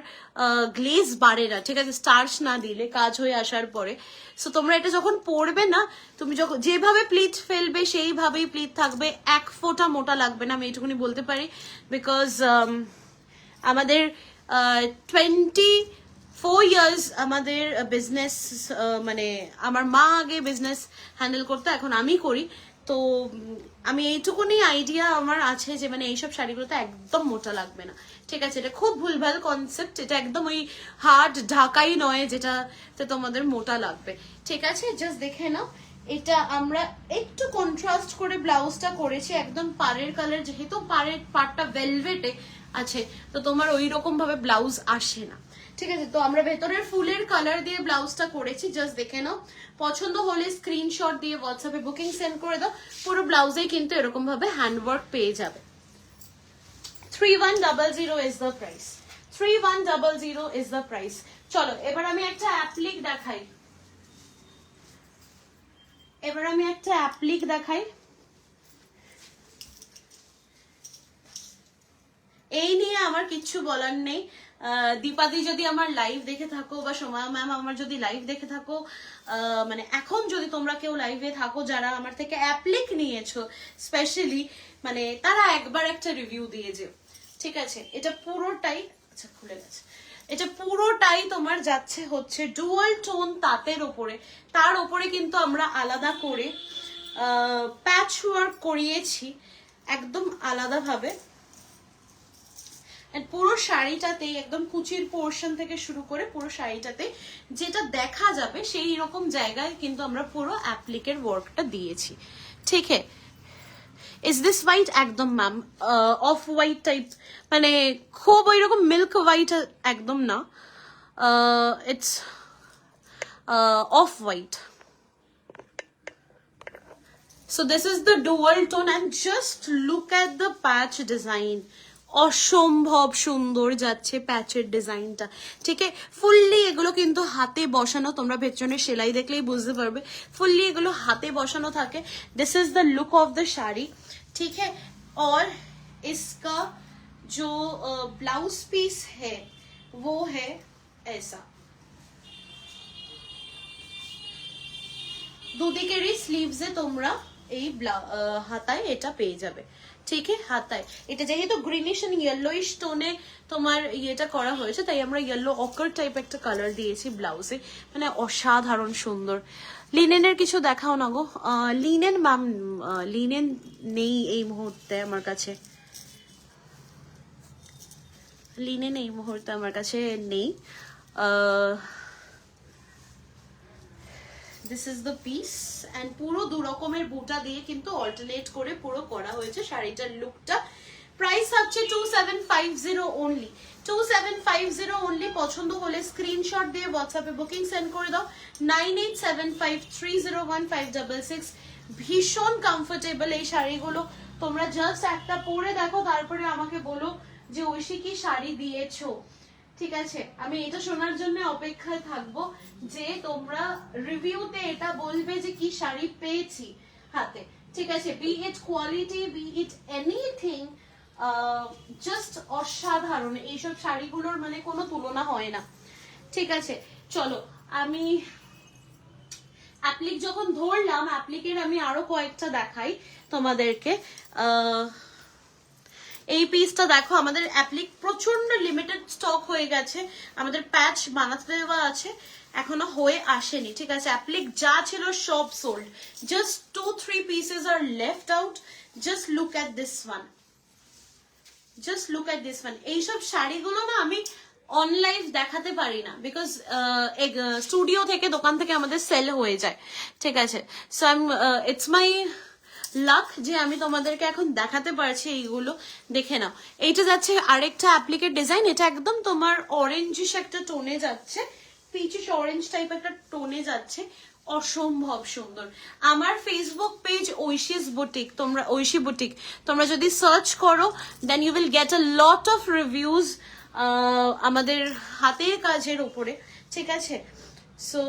গ্লেজ বাড়ে না, ঠিক আছে, স্টার্চ না দিলে কাজ হয়ে আসার পরে। সো তোমরা এটা যখন পরবে না, তুমি যখন যেভাবে প্লিট ফেলবে সেইভাবেই প্লিট থাকবে, এক ফোঁটা মোটা লাগবে না, আমি এইটুকুনি বলতে পারি। বিকজ আমাদের 24 ইয়ার্স আমাদের বিজনেস, মানে আমার মা আগে বিজনেস হ্যান্ডেল করতো, এখন আমি করি। তো আমি এইটুকুনি আইডিয়া আমার আছে যে মানে এইসব শাড়িগুলোতে একদম মোটা লাগবে না, ঠিক আছে। এটা খুব ভুলভাল কনসেপ্ট, এটা একদম ওই হার্ড ঢাকাই নয় যেটাতে তোমাদের মোটা লাগবে, ঠিক আছে। জাস্ট দেখে নাও, এটা আমরা একটু কন্ট্রাস্ট করে ব্লাউজটা করেছি, একদম পাড়ের কালার, যেহেতু পাড়টা ভেলভেটে আছে তো তোমার ওই রকম ভাবে ব্লাউজ আসে না, ঠিক আছে। তো আমরা ভেতরের ফুলের কালার দিয়ে ব্লাউজটা করেছি, জাস্ট দেখে নাও। পছন্দ হলে স্ক্রিনশট দিয়ে হোয়াটসঅ্যাপে বুকিং সেন্ড করে দাও। পুরো ব্লাউজেই কিন্তু এরকম ভাবে হ্যান্ডওয়ার্ক পেয়ে যাবে। 3100 is the price. 3100 is the price. চলো এবার আমি একটা অ্যাপ্লিক দেখাই, এই নিয়ে আমার কিচ্ছু বলার নেই। দীপাদি যদি আমার লাইভ দেখে থাকো বা সোমা ম্যাম আমার যদি লাইভ দেখে থাকো, মানে এখন যদি তোমরা কেউ লাইভে থাকো যারা আমার থেকে অ্যাপ্লিক নিয়েছো স্পেশালি, মানে তারা একবার একটা রিভিউ দিয়ে যেও, ঠিক আছে। এটা পুরোটাই, আচ্ছা খুলে গেছে, এটা পুরোটাই তোমার যাচ্ছে হচ্ছে ডুয়াল টোন তাঁতের ওপরে। তার ওপরে কিন্তু আমরা আলাদা করে প্যাচ ওয়ার্ক করিয়েছি একদম আলাদাভাবে। পুরো শাড়িটাতে একদম কুচির পোর্শন থেকে শুরু করে পুরো শাড়িটাতে যেটা দেখা যাবে সেই রকম জায়গায় কিন্তু আমরা পুরো অ্যাপ্লিকের ওয়ার্কটা দিয়েছি, ঠিক আছে। Is this white? একদম ম্যাম অফ হোয়াইট টাইপ, মানে খুব ওই রকম মিল্ক হোয়াইট একদম না, it's off white. So this is the dual tone and just look at the patch design. অসম্ভব সুন্দর যাচ্ছে প্যাচের ডিজাইনটা, ঠিক আছে। ফুললি এগুলো কিন্তু হাতে বসানো, তোমরা পেছনের সেলাই দেখলেই বুঝতে পারবে ফুললি এগুলো হাতে বসানো থাকে। This is the look of the sari, ठीक है। और इसका जो ब्लाउज पीस है वो है ऐसा, দুদিকেরই স্লিভসে তোমরা এই হাতায় এটা পেয়ে যাবে, ঠিক আছে। হাতায় এটা যেহেতু গ্রিনিশ এন্ড ইয়েলোইশ টোনে তোমার ইয়েটা করা হয়েছে, তাই আমরা ইয়েলো অকার টাইপ একটা কালার দিয়েছি ব্লাউজে, মানে অসাধারণ সুন্দর। লিনেনের কিছু দেখাও না গো। লিনেন ম্যাম, লিনেন নেই এই মুহূর্তে আমার কাছে, লিনেন এই মুহূর্তে আমার কাছে নেই। This is the piece and পুরো দু রকমের বুটা দিয়ে কিন্তু অল্টারনেট করে পুরো করা হয়েছে শাড়িটার লুকটা। প্রাইস হচ্ছে 2750 অনলি, 2750 অনলি। পছন্দ হলে স্ক্রিনশট দিয়ে হোয়াটসঅ্যাপে বুকিং সেন্ড করে দাও 9875301566। ভীষণ কমফোর্টেবল এই শাড়িগুলো, তোমরা জাস্ট একটা পরে দেখো, তারপরে আমাকে বলো যে ঐশী কি শাড়ি দিয়েছো। ঠিক আছে, আমি এটা শোনার জন্য অপেক্ষায় থাকবো যে তোমরা রিভিউতে এটা বলবে যে কি শাড়ি পেয়েছি হাতে। ঠিক আছে, be it quality, be it anything, just অসাধারণ। এইসব শাড়িগুলোর মানে কোনো তুলনা হয় না। ঠিক আছে, চলো আমি অ্যাপ্লিক যখন ধরলাম, অ্যাপ্লিকের আমি আরো কয়েকটা দেখাই তোমাদেরকে। এই পিসটা দেখো, আমাদের অ্যাপ্লিক প্রচন্ড লিমিটেড স্টক হয়ে গেছে, আমাদের প্যাচ বানাতে দেওয়া আছে, এখনো হয়ে আসেনি। ঠিক আছে, অ্যাপ্লিক যা ছিল সব সোল্ড, জাস্ট 2-3 pieces আর left out. Just look at this one, just look at this one. এইসব শাড়িগুলো না আমি অনলাইন দেখাতে পারি না, বিকজ স্টুডিও থেকে, দোকান থেকে আমাদের সেল হয়ে যায়। ঠিক আছে, সো ইটস মাই লাক যে আমি তোমাদেরকে এখন দেখাতে পারছি। এইগুলো দেখে নাও। এইটা যাচ্ছে আরেকটা অ্যাপ্লিকের ডিজাইন, এটা একদম তোমার অরেঞ্জিশ একটা টোনে যাচ্ছে, পিচিশ অরেঞ্জ টাইপ একটা টোনে যাচ্ছে, অসম্ভব সুন্দর। আমার ফেসবুক পেজ ঐশীস বুটিক, তোমরা ঐশী বুটিক তোমরা যদি সার্চ করো, then you will get a lot of reviews আমাদের হাতের কাজের উপরে। ঠিক আছে, সো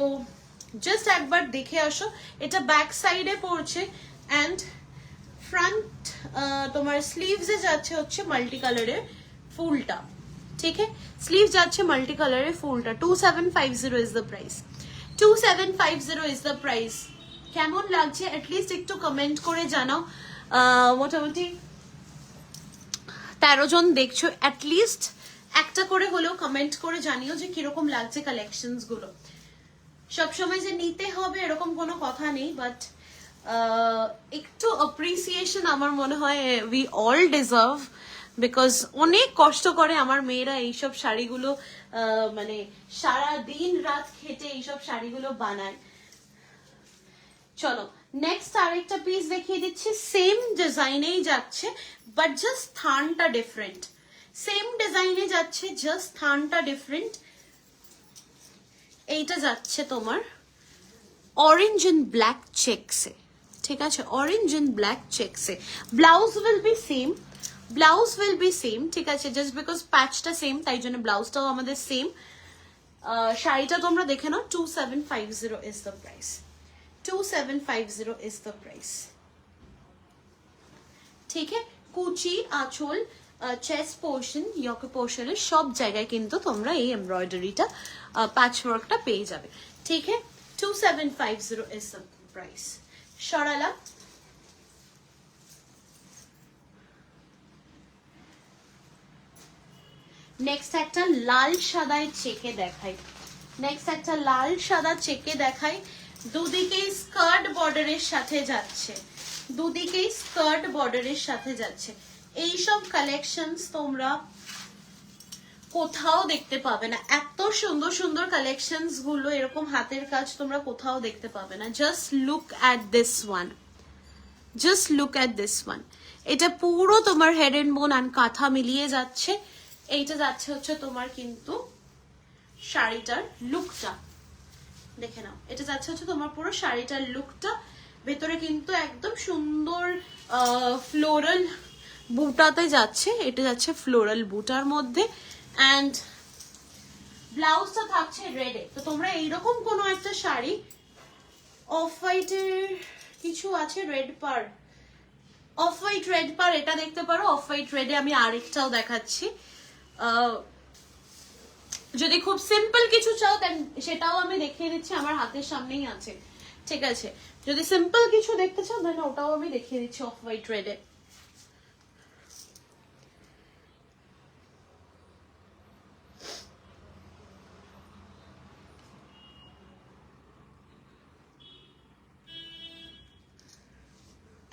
জাস্ট একবার দেখে আসো। এটা ব্যাক সাইডে পড়ছে অ্যান্ড ফ্রন্ট তোমার স্লিভসে যাচ্ছে হচ্ছে মাল্টি কালারের ফুলটা। ঠিক আছে, স্লিভ যাচ্ছে মাল্টি কালারের ফুলটা। 2750 is the price, 2750 is the price. কেমন লাগছে অ্যাটলিস্ট একটু কমেন্ট করে জানাও। মোটামুটি 13 জন দেখছো, অ্যাটলিস্ট একটা করে হলেও কমেন্ট করে জানিও যে কিরকম লাগছে কালেকশনস গুলো। সবসময় যে নিতে হবে এরকম কোনো কথা নেই, বাট একটু অ্যাপ্রিসিয়েশন আমার মনে হয় উই অল ডিজার্ভ, বিকজ অনেক কষ্ট করে আমার মেয়েরা এইসব শাড়িগুলো, মানে সারা দিন রাত খেটে এইসব শাড়িগুলো বানায়। চলো নেক্সট আরেকটা পিস দেখিয়ে দিচ্ছি, সেম ডিজাইনেই যাচ্ছে বাট জাস্ট থানটা ডিফারেন্ট। সেম ডিজাইনে যাচ্ছে, জাস্ট থানটা ডিফারেন্ট। এইটা যাচ্ছে তোমার অরেঞ্জ এন্ড ব্ল্যাক চেকসে। ঠিক আছে, অরেঞ্জ এন্ড ব্ল্যাক চেকসে। Blouse will be same, blouse will be same. ঠিক আছে, জাস্ট বিকজ প্যাচটা সেম তাই জন্য ব্লাউজটাও আমাদের সেম। শাড়িটা তোমরা দেখে নাও, 2750 is the price, 2750 is the price. ঠিক আছে, কুচি, আঁচল, চেস্ট পোর্শন, ইয়ক পোর্শনের সব জায়গায় কিন্তু তোমরা এই এমব্রয়ডারিটা, প্যাচওয়ার্কটা পেয়ে যাবে। ঠিক আছে, 2750 ইজ দ্য প্রাইস। সরালা নেক্সট একটা লাল সাদায় চেকে দেখাই, নেক্সট একটা লাল সাদা চেকে দেখাই। দুদিকেই স্কার্ট বর্ডারের সাথে যাচ্ছে, দুদিকেই স্কার্ট বর্ডারের সাথে যাচ্ছে। এইসব কালেকশনস তোমরা কোথাও দেখতে পাবে না, এত সুন্দর সুন্দর কালেকশনস গুলো এরকম হাতের কাজ তোমরা কোথাও দেখতে পাবে না। Just look at this one, just look at this one. এটা পুরো তোমার হেড এন্ড বোন অ্যান্ড কাঁথা মিলিয়ে যাচ্ছে। এইটা যাচ্ছে হচ্ছে তোমার কিন্তু শাড়িটার লুকটা দেখে নাও, এটা যাচ্ছে হচ্ছে তোমার পুরো শাড়িটার লুকটা। ভেতরে কিন্তু একদম সুন্দর ফ্লোরাল বুটাতে যাচ্ছে, এটা যাচ্ছে ফ্লোরাল বুটার মধ্যে অ্যান্ড ব্লাউজটা থাকছে রেডে। তো তোমরা এইরকম কোনো একটা শাড়ি, অফ হোয়াইটের কিছু আছে, রেড পার, অফ হোয়াইট রেড পার, এটা দেখতে পারো। অফ হোয়াইট রেডে আমি আরেকটাও দেখাচ্ছি। যদি খুব সিম্পল কিছু চাও দেন সেটাও আমি দেখিয়ে দিচ্ছি, আমার হাতের সামনেই আছে। ঠিক আছে, যদি সিম্পল কিছু দেখতে চাও দেন ওটাও আমি দেখিয়ে দিচ্ছি অফ হোয়াইট রেডে।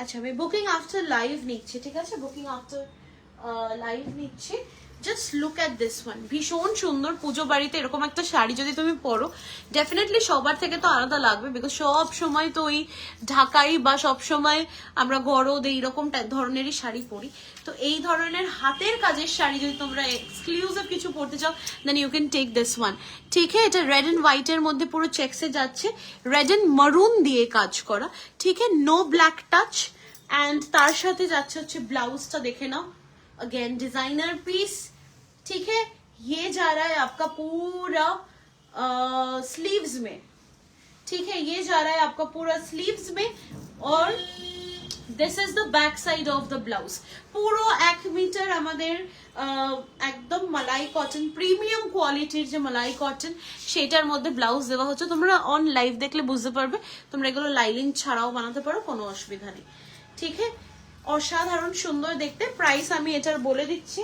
আচ্ছা, আমি বুকিং আফটার লাইভ নিচ্ছি। ঠিক আছে, বুকিং আফটার লাইভ নিচ্ছি। Just look at this one, ভীষণ সুন্দর। পুজো বাড়িতে এরকম একটা শাড়ি যদি তুমি পরো, ডেফিনেটলি সবার থেকে তো আলাদা লাগবে, বিকজ সব সময় তো ওই ঢাকাই বা সব সময় আমরা গরদ এইরকম ধরনেরই শাড়ি পরি। তো এই ধরনের হাতের কাজের শাড়ি যদি তোমরা এক্সক্লুসিভ কিছু পরতে চাও, then you can take this one. ঠিক আছে, এটা রেড অ্যান্ড হোয়াইটের মধ্যে পুরো চেক্সে যাচ্ছে, রেড অ্যান্ড মারুন দিয়ে কাজ করা। ঠিক আছে, নো ব্ল্যাক টাচ। অ্যান্ড তার সাথে যাচ্ছে হচ্ছে ব্লাউজটা, দেখে নাও, अगेन डिजाइनर पीस। ठीक है, ये जा रहा है आपका पूरा स्लीव्स में। ठीक है, ये जा रहा है आपका पूरा स्लीव्स में, और this is the back side of the blouse. পুরো 1 মিটার আমাদের একদম মালাই কটন, প্রিমিয়াম কোয়ালিটির যে মালাই কটন, সেটার মধ্যে ব্লাউজ দেওয়া হচ্ছে। তোমরা অন লাইভ দেখলে বুঝতে পারবে, তোমরা এগুলো লাইলিং ছাড়াও বানাতে পারো, কোনো অসুবিধা নেই। ঠিক আছে, অসাধারণ সুন্দর দেখতে। প্রাইস আমি এটার বলে দিচ্ছি,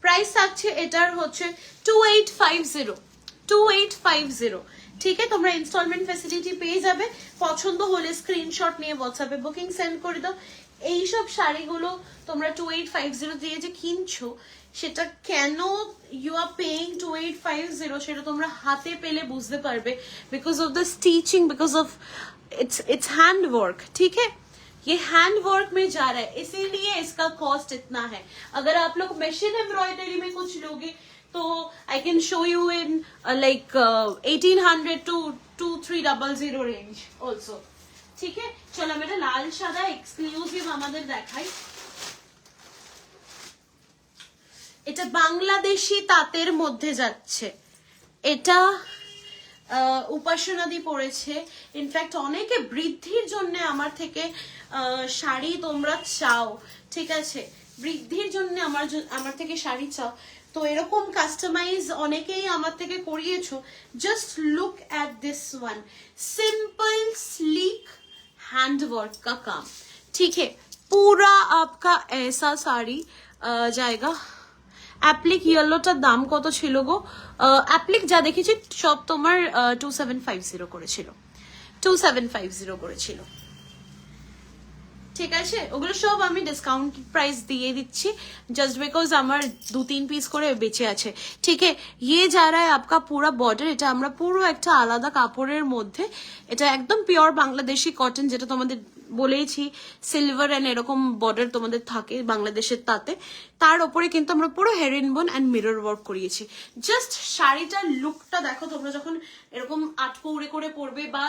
প্রাইস থাকছে এটার হচ্ছে 2850। ঠিক আছে, তোমরা ইনস্টলমেন্ট ফ্যাসিলিটি পেয়ে যাবে। পছন্দ হলে স্ক্রিনশট নিয়ে হোয়াটসঅ্যাপে বুকিং সেন্ড করে দাও। এইসব শাড়িগুলো তোমরা 2850 দিয়ে যে কিনছো, সেটা কেন ইউ আর পেইং 2850 সেটা তোমরা হাতে পেলে বুঝতে পারবে, because of the stitching, because of its hand work. ठीक है, ये हैंड वर्क में जा रहा है, इसीलिए इसका कॉस्ट इतना है। अगर आप लोग मशीन एम्ब्रॉयडरी में कुछ लोगे तो I can show you in like 1800 to 2300 range also. ठीक है, चलो मेरा लाल सादा एक्सक्लूसिव আমাদের দেখাই। এটা বাংলাদেশি তাঁতের মধ্যে যাচ্ছে, এটা উপাসনাদি পড়েছে। ইনফ্যাক্ট অনেকে বৃদ্ধির জন্য আমার থেকে শাড়ি তোমরা চাও, ঠিক আছে, বৃদ্ধির জন্য আমার থেকে শাড়ি চাও, তো এরকম কাস্টমাইজ অনেকেই আমার থেকে করিয়েছো। Just look at this one, simple sleek handwork का काम। ठीक है, पूरा आपका ऐसा साड़ी जाएगा। অ্যাপ্লিক ইয়েলোটার দাম কত ছিল গো? অ্যাপ্লিক যা দেখেছি সব তোমার 2750 করেছিল, 2750 করেছিল। ঠিক আছে, ওগুলো সব আমি ডিসকাউন্ট প্রাইস দিয়ে দিচ্ছি, জাস্ট বিকজ আমার 2-3 পিস করে বেঁচে আছে। ঠিক আছে, ये जा रहा है आपका पूरा बॉर्डर। এটা আমরা পুরো একটা আলাদা কাপড়ের মধ্যে, এটা একদম পিওর বাংলাদেশি কটন, যেটা তোমাদের বলেইছি সিলভার এন্ড এরকম বর্ডার তোমাদের থাকে বাংলাদেশের তাতে। তার উপরে কিন্তু আমরা পুরো হেরিনবোন এন্ড মিরর ওয়ার্ক করিয়েছি। জাস্ট শাড়িটার লুকটা দেখো, তোমরা যখন এরকম আটকৌড়ে করে পরবে বা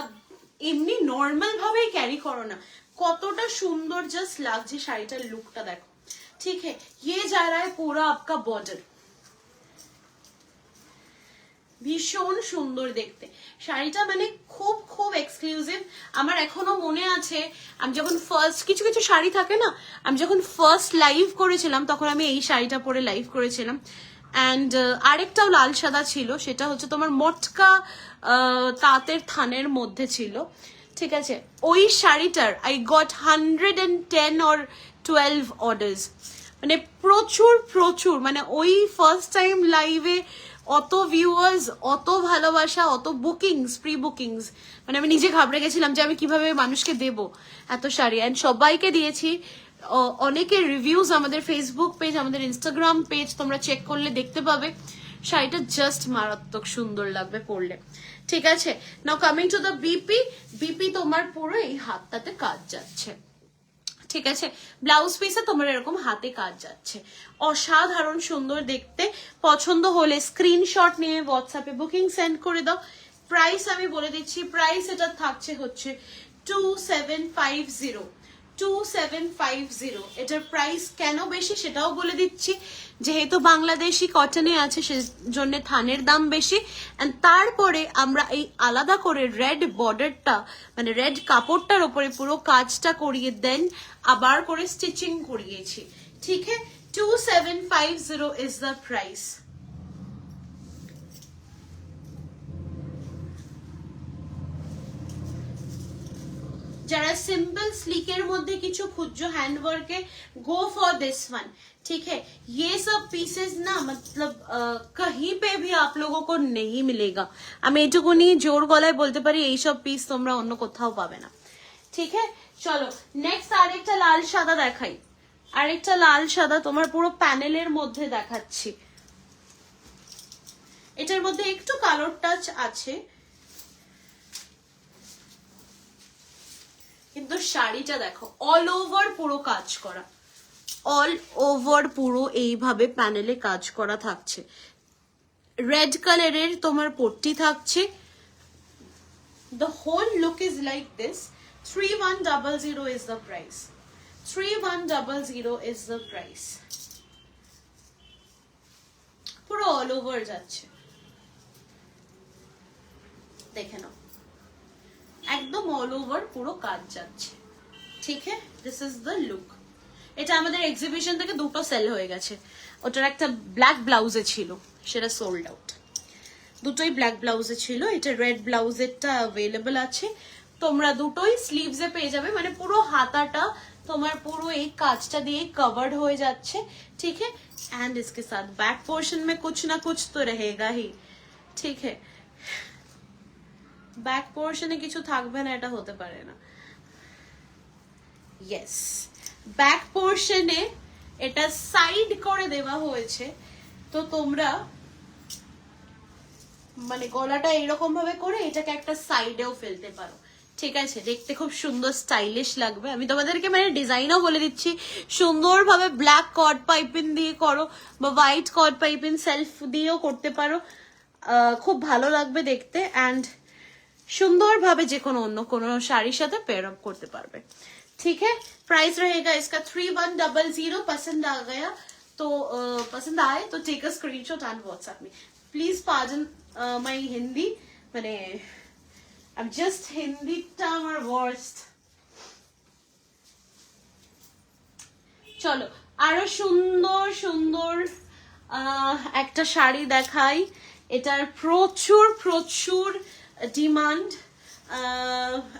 এমনি নর্মাল ভাবেই ক্যারি করো না, কতটা সুন্দর জাস্ট লাগছে শাড়িটার লুকটা দেখো। ঠিক है, ये जा रहा है पूरा आपका बॉर्डर, ভীষণ সুন্দর দেখতে শাড়িটা, মানে খুব খুব এক্সক্লুসিভ। আমার এখনো মনে আছে, আমি যখন ফার্স্ট কিছু কিছু শাড়ি থাকে না, আমি যখন ফার্স্ট লাইভ করেছিলাম তখন আমি এই শাড়িটা পরে লাইভ করেছিলাম। অ্যান্ড আরেকটাও লাল সাদা ছিল, সেটা হচ্ছে তোমার মটকা তাঁতের থানের মধ্যে ছিল। ঠিক আছে, ওই শাড়িটার আই গট 110 or 12 অর্ডার্স, মানে প্রচুর প্রচুর, মানে ওই ফার্স্ট টাইম লাইভে অত ভিউয়ার্স, অত ভালোবাসা, অত বুকিংস, প্রি বুকিংস, মানে আমি নিজে ঘাবড়ে গেছিলাম যে আমি কিভাবে মানুষকে দেব এত শাড়ি। অ্যান্ড সবাইকে দিয়েছি। অনেকের রিভিউজ আমাদের ফেসবুক পেজ, আমাদের ইনস্টাগ্রাম পেজ তোমরা চেক করলে দেখতে পাবে। শাড়িটা জাস্ট মারাত্মক সুন্দর লাগবে পরলে। ঠিক আছে, নাও coming to the BP. BP তোমার পুরো এই হাতটাতে কাজ যাচ্ছে। ঠিক আছে, ব্লাউজ পিসে তোমার এরকম হাতে কাজ যাচ্ছে, অসাধারণ সুন্দর দেখতে। পছন্দ হলে স্ক্রিনশট নিয়ে হোয়াটসঅ্যাপে বুকিং সেন্ড করে দাও। প্রাইস আমি বলে দিচ্ছি, প্রাইস এটা থাকছে হচ্ছে 2750। 2750 এটার প্রাইস কেন বেশি সেটাও বলে দিচ্ছি, যেহেতু বাংলাদেশি কটনে আছে সেজন্য থানের দাম বেশি। এন্ড তারপরে আমরা এই আলাদা করে রেড বর্ডারটা, মানে রেড কাপড়টার উপরে পুরো কাজটা করিয়ে দেন আবার করে স্টিচিং করিয়েছি। ঠিক আছে, 2750 ইজ দ্য প্রাইস। যারা सिंपल स्लीकर মধ্যে কিছু খুঁজছো হ্যান্ডওয়ার্কে, गो फॉर दिस वन। ठीक है, ये सब पीसेस ना मतलब कहीं पे भी आप लोगों को नहीं मिलेगा। আমি এটুকুনি জোর গলায় বলতে পারি, এই সব পিস তোমরা অন্য কোথাও পাবে না। ঠিক है, চলো নেক্সট আরেকটা লাল সাদা দেখাই, আরেকটা লাল সাদা তোমার পুরো প্যানেলের মধ্যে দেখাচ্ছি। এটার মধ্যে একটু কালার টাচ আছে, কিন্তু শাড়িটা দেখো অল ওভার পুরো কাজ করা, অল ওভার পুরো এইভাবে প্যানেলে কাজ করা থাকছে। রেড কালারের তোমার পট্টি থাকছে। The whole look is like this. 3100 is the price. 3100 is the price. পুরো অল ওভার যাচ্ছে, দেখে নাও একদম অল ওভার পুরো কাজ যাচ্ছে। ঠিক আছে, দিস ইজ দ্য লুক। এটা আমাদের এক্সিবিশন থেকে দুটো সেল হয়ে গেছে, ওটার একটা ব্ল্যাক ব্লাউজে ছিল, সেটা সোল্ড আউট। দুটোই ব্ল্যাক ব্লাউজে ছিল, এটা রেড ব্লাউজেরটা অ্যাভেলেবল আছে। তোমরা দুটোই স্লিভসে পেয়ে যাবে, মানে পুরো হাতাটা তোমার পুরো এই কাজটা দিয়ে কভার্ড হয়ে যাচ্ছে। ঠিক है, एंड इसके साथ बैक पोर्शन में कुछ ना कुछ तो रहेगा ही। ঠিক है, ব্যাক পোর্শনে কিছু থাকবে না এটা হতে পারে না। ইয়েস, ব্যাক পোর্শনে এটা সাইড করে দেওয়া হয়েছে, তো তোমরা মানে গলাটা এরকম ভাবে করে এটাকে একটা সাইডেও ফেলতে পারো। ঠিক আছে, দেখতে খুব সুন্দর স্টাইলিশ লাগবে। আমি তোমাদেরকে মানে ডিজাইনও বলে দিচ্ছি, সুন্দরভাবে ব্ল্যাক কট পাইপিং দিয়ে করো বা হোয়াইট কট পাইপিং সেলফ দিয়েও করতে পারো, খুব ভালো লাগবে দেখতে। অ্যান্ড সুন্দরভাবে যে কোনো অন্য কোনো শাড়ির সাথে পেয়ার আপ করতে পারবে। ठीक है, प्राइस रहेगा इसका 3100। पसंद आ गया तो पसंद आए तो take a screenshot and WhatsApp में। प्लीज पार्डन माय हिंदी, মানে I'm just হিন্দি টামার ওয়ার্স্ট। চলো আরো সুন্দর সুন্দর একটা শাড়ি দেখাই। এটার প্রচুর প্রচুর ডিমান্ড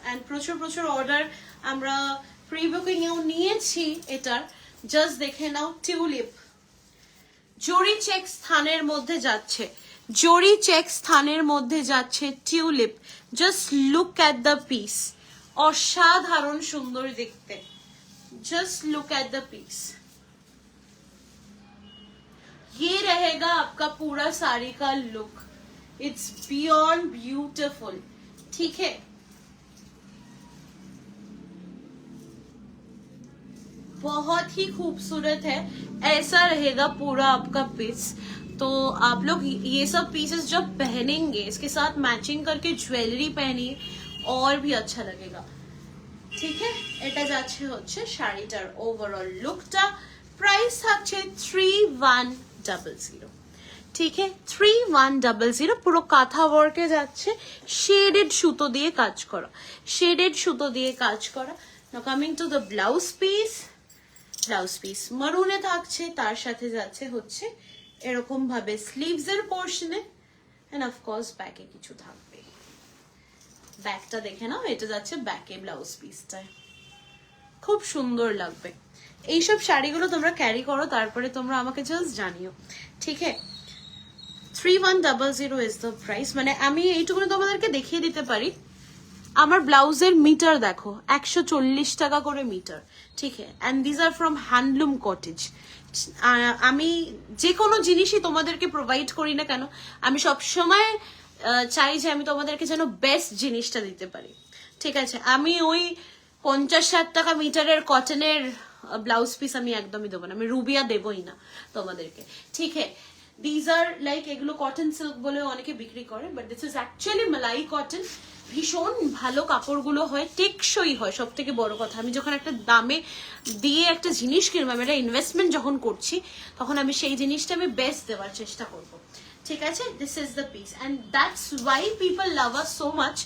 এন্ড প্রচুর প্রচুর অর্ডার আমরা প্রি বুকিং এও নিয়েছি। এটার জাস্ট দেখে নাও, টিউলিপ জরি চেক স্থানের মধ্যে যাচ্ছে, জরি চেক স্থানের মধ্যে যাচ্ছে tulip. Just look at the piece, অসাধারণ সুন্দর দেখতে। Just look at the piece, ये रहेगा आपका पूरा साड़ी का लुक। It's beyond beautiful. ठीक है, बहुत ही खूबसूरत है। ऐसा रहेगा पूरा आपका पीस। तो आप लोग ये सब पीसेस जब पहनेंगे, इसके साथ मैचिंग करके ज्वेलरी पहनिए और भी अच्छा लगेगा। ठीक है, এটা যাচ্ছে হচ্ছে শাড়িটার ওভারঅল লুকটা। প্রাইস থাকছে 3100। ঠিক है, 3100। পুরো কাঁথা ওয়ার্কে যাচ্ছে, শেডেড সুতো দিয়ে কাজ করা, শেডেড সুতো দিয়ে কাজ করা। Now coming to the blouse piece. Blouse piece মারুনে থাকছে, তার সাথে যাচ্ছে হচ্ছে এরকম ভাবে স্লিভস এর পোর্শনে, এন্ড অফ কোর্স ব্যাকে কিছু থাকবে। ব্যাকটা দেখে নাও, এটা যাচ্ছে ব্যাকে ব্লাউজ পিসটায়, খুব সুন্দর লাগবে। এইসব শাড়িগুলো তোমরা ক্যারি করো, তারপরে তোমরা আমাকে জাস্ট জানিও। ঠিক আছে, 3100 ইজ দ্য প্রাইস। মানে আমি এইটুকুনি তোমাদেরকে দেখিয়ে দিতে পারি, আমার ব্লাউজের মিটার দেখো 140 টাকা করে মিটার। ঠিক আছে, and this are from handloom cottage. আমি যে কোনো জিনিসই তোমাদেরকে প্রোভাইড করি না কেন, আমি সবসময় চাই যে আমি তোমাদেরকে যেন বেস্ট জিনিসটা দিতে পারি। ঠিক আছে, আমি ওই 50-60 টাকা মিটারের কটনের ব্লাউজ পিস আমি একদমই দেবো না, আমি রুবিয়া দেবই না তোমাদেরকে। ঠিক আছে, দিস আর লাইক এগুলো কটন সিল্ক বলে অনেকে বিক্রি করে, but this is actually malai cotton. ভীষণ ভালো কাপড়গুলো হয়, টেকসই হয়, সব থেকে বড় কথা। আমি যখন একটা দামে দিয়ে একটা জিনিস কিনবো, আমি একটা ইনভেস্টমেন্ট যখন করছি, তখন আমি সেই জিনিসটা আমি বেস্ট দেওয়ার চেষ্টা করবো। ঠিক আছে, this is the piece and that's why people love us so much.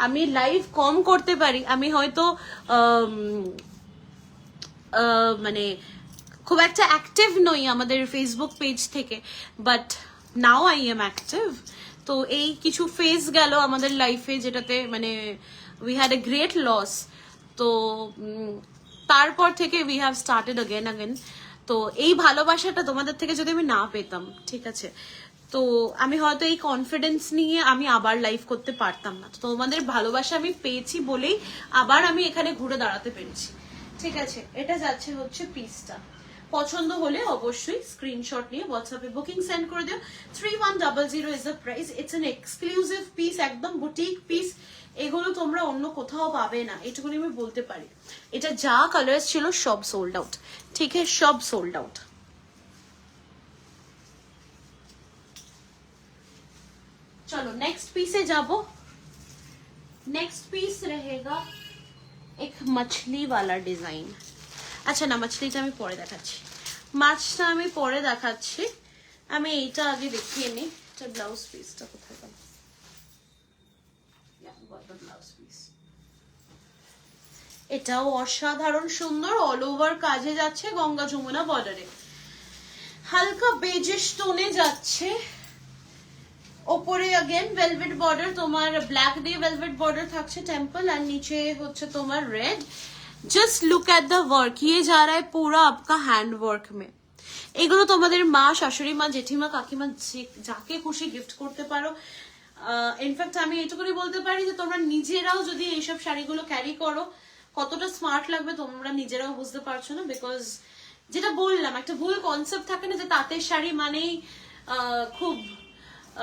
আমি লাইভ কম করতে পারি, আমি হয়তো মানে খুব একটা অ্যাক্টিভ নই আমাদের ফেসবুক পেজ থেকে, but now I am active. তো এই কিছু ফেজ গেল আমাদের লাইফে, যেটাতে মানে we had a great loss. তো তারপর থেকে উই হ্যাভ স্টার্টেড अगेन। তো এই ভালোবাসাটা তোমাদের থেকে যদি আমি না পেতাম, ঠিক আছে, তো আমি হয়তো এই কনফিডেন্স নিয়ে আমি আবার লাইভ করতে পারতাম না, তো তোমাদের ভালোবাসা আমি পেয়েছি বলেই আবার আমি এখানে ঘুরে দাঁড়াতে পেরেছি। ঠিক আছে, এটা যাচ্ছে হচ্ছে পিসটা। পছন্দ হলে অবশ্যই স্ক্রিনশট নিয়ে হোয়াটসঅ্যাপে বুকিং সেন্ড করে দিও। 3100 is the price. It's an exclusive piece, একদম বুটিক পিস। এগুলো তোমরা অন্য কোথাও পাবে না, এটুকুনি আমি বলতে পারি। এটা যা কালার ছিল সব সোল্ড আউট, ঠিক আছে, সব সোল্ড আউট। चलो नेक्स्ट पीस से जाबो। नेक्स्ट पीस रहेगा एक मछली वाला डिजाइन। আচ্ছা না, মাছলিটা আমি পরে দেখাচ্ছি, মাছটা আমি পরে দেখাচ্ছি। আমি এইটা আগে দেখিয়ে নিই। এটা ব্লাউজ পিসটা কোথায় গেল? ব্লাউজ পিস এটাও অসাধারণ সুন্দর, অল ওভার কাজে যাচ্ছে, গঙ্গা যমুনা বর্ডারে হালকা বেজেশ টোনে যাচ্ছে। ওপরে अगेन वेलवेट बॉर्डर, তোমার ব্ল্যাক দিয়ে वेलवेट बॉर्डर থাকছে टेम्पल, আর নিচে হচ্ছে তোমার red. Just look at the work, ये जा रहा है पूरा आपका हैंड वर्क में। এগুলো তোমাদের মা, শাশুড়ি মা, জেঠিমা, কাকিমা যাকে খুশি গিফট করতে পারো। ইনফ্যাক্ট আমি এটুকুই বলতে পারি যে তোমরা নিজেরাও যদি এইসব শাড়িগুলো ক্যারি করো কতটা স্মার্ট লাগবে তোমরা নিজেরাও বুঝতে পারছো না। বিকজ যেটা বললাম, একটা ভুল কনসেপ্ট থাকে না যে তাঁতের শাড়ি মানেই খুব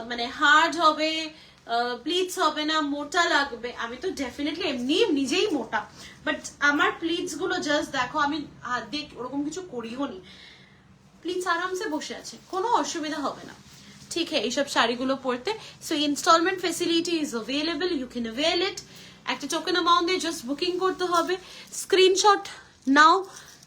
মানে হার্ড হবে, প্লিটস হবে না, মোটা লাগবে। আমি তো ডেফিনেটলি এমনি নিজেই মোটা, বাট আমার প্লিটস গুলো জাস্ট দেখো, আমি হাত দিয়ে ওরকম কিছু করিও নি, প্লিটস আরামসে বসে আছে, কোনো অসুবিধা হবে না। ঠিক আছে এইসব শাড়িগুলো পরতে। So installment facility is available, you can avail it. একটা টোকেন অ্যামাউন্ট দিয়ে জাস্ট বুকিং করতে হবে। স্ক্রিনশট নাও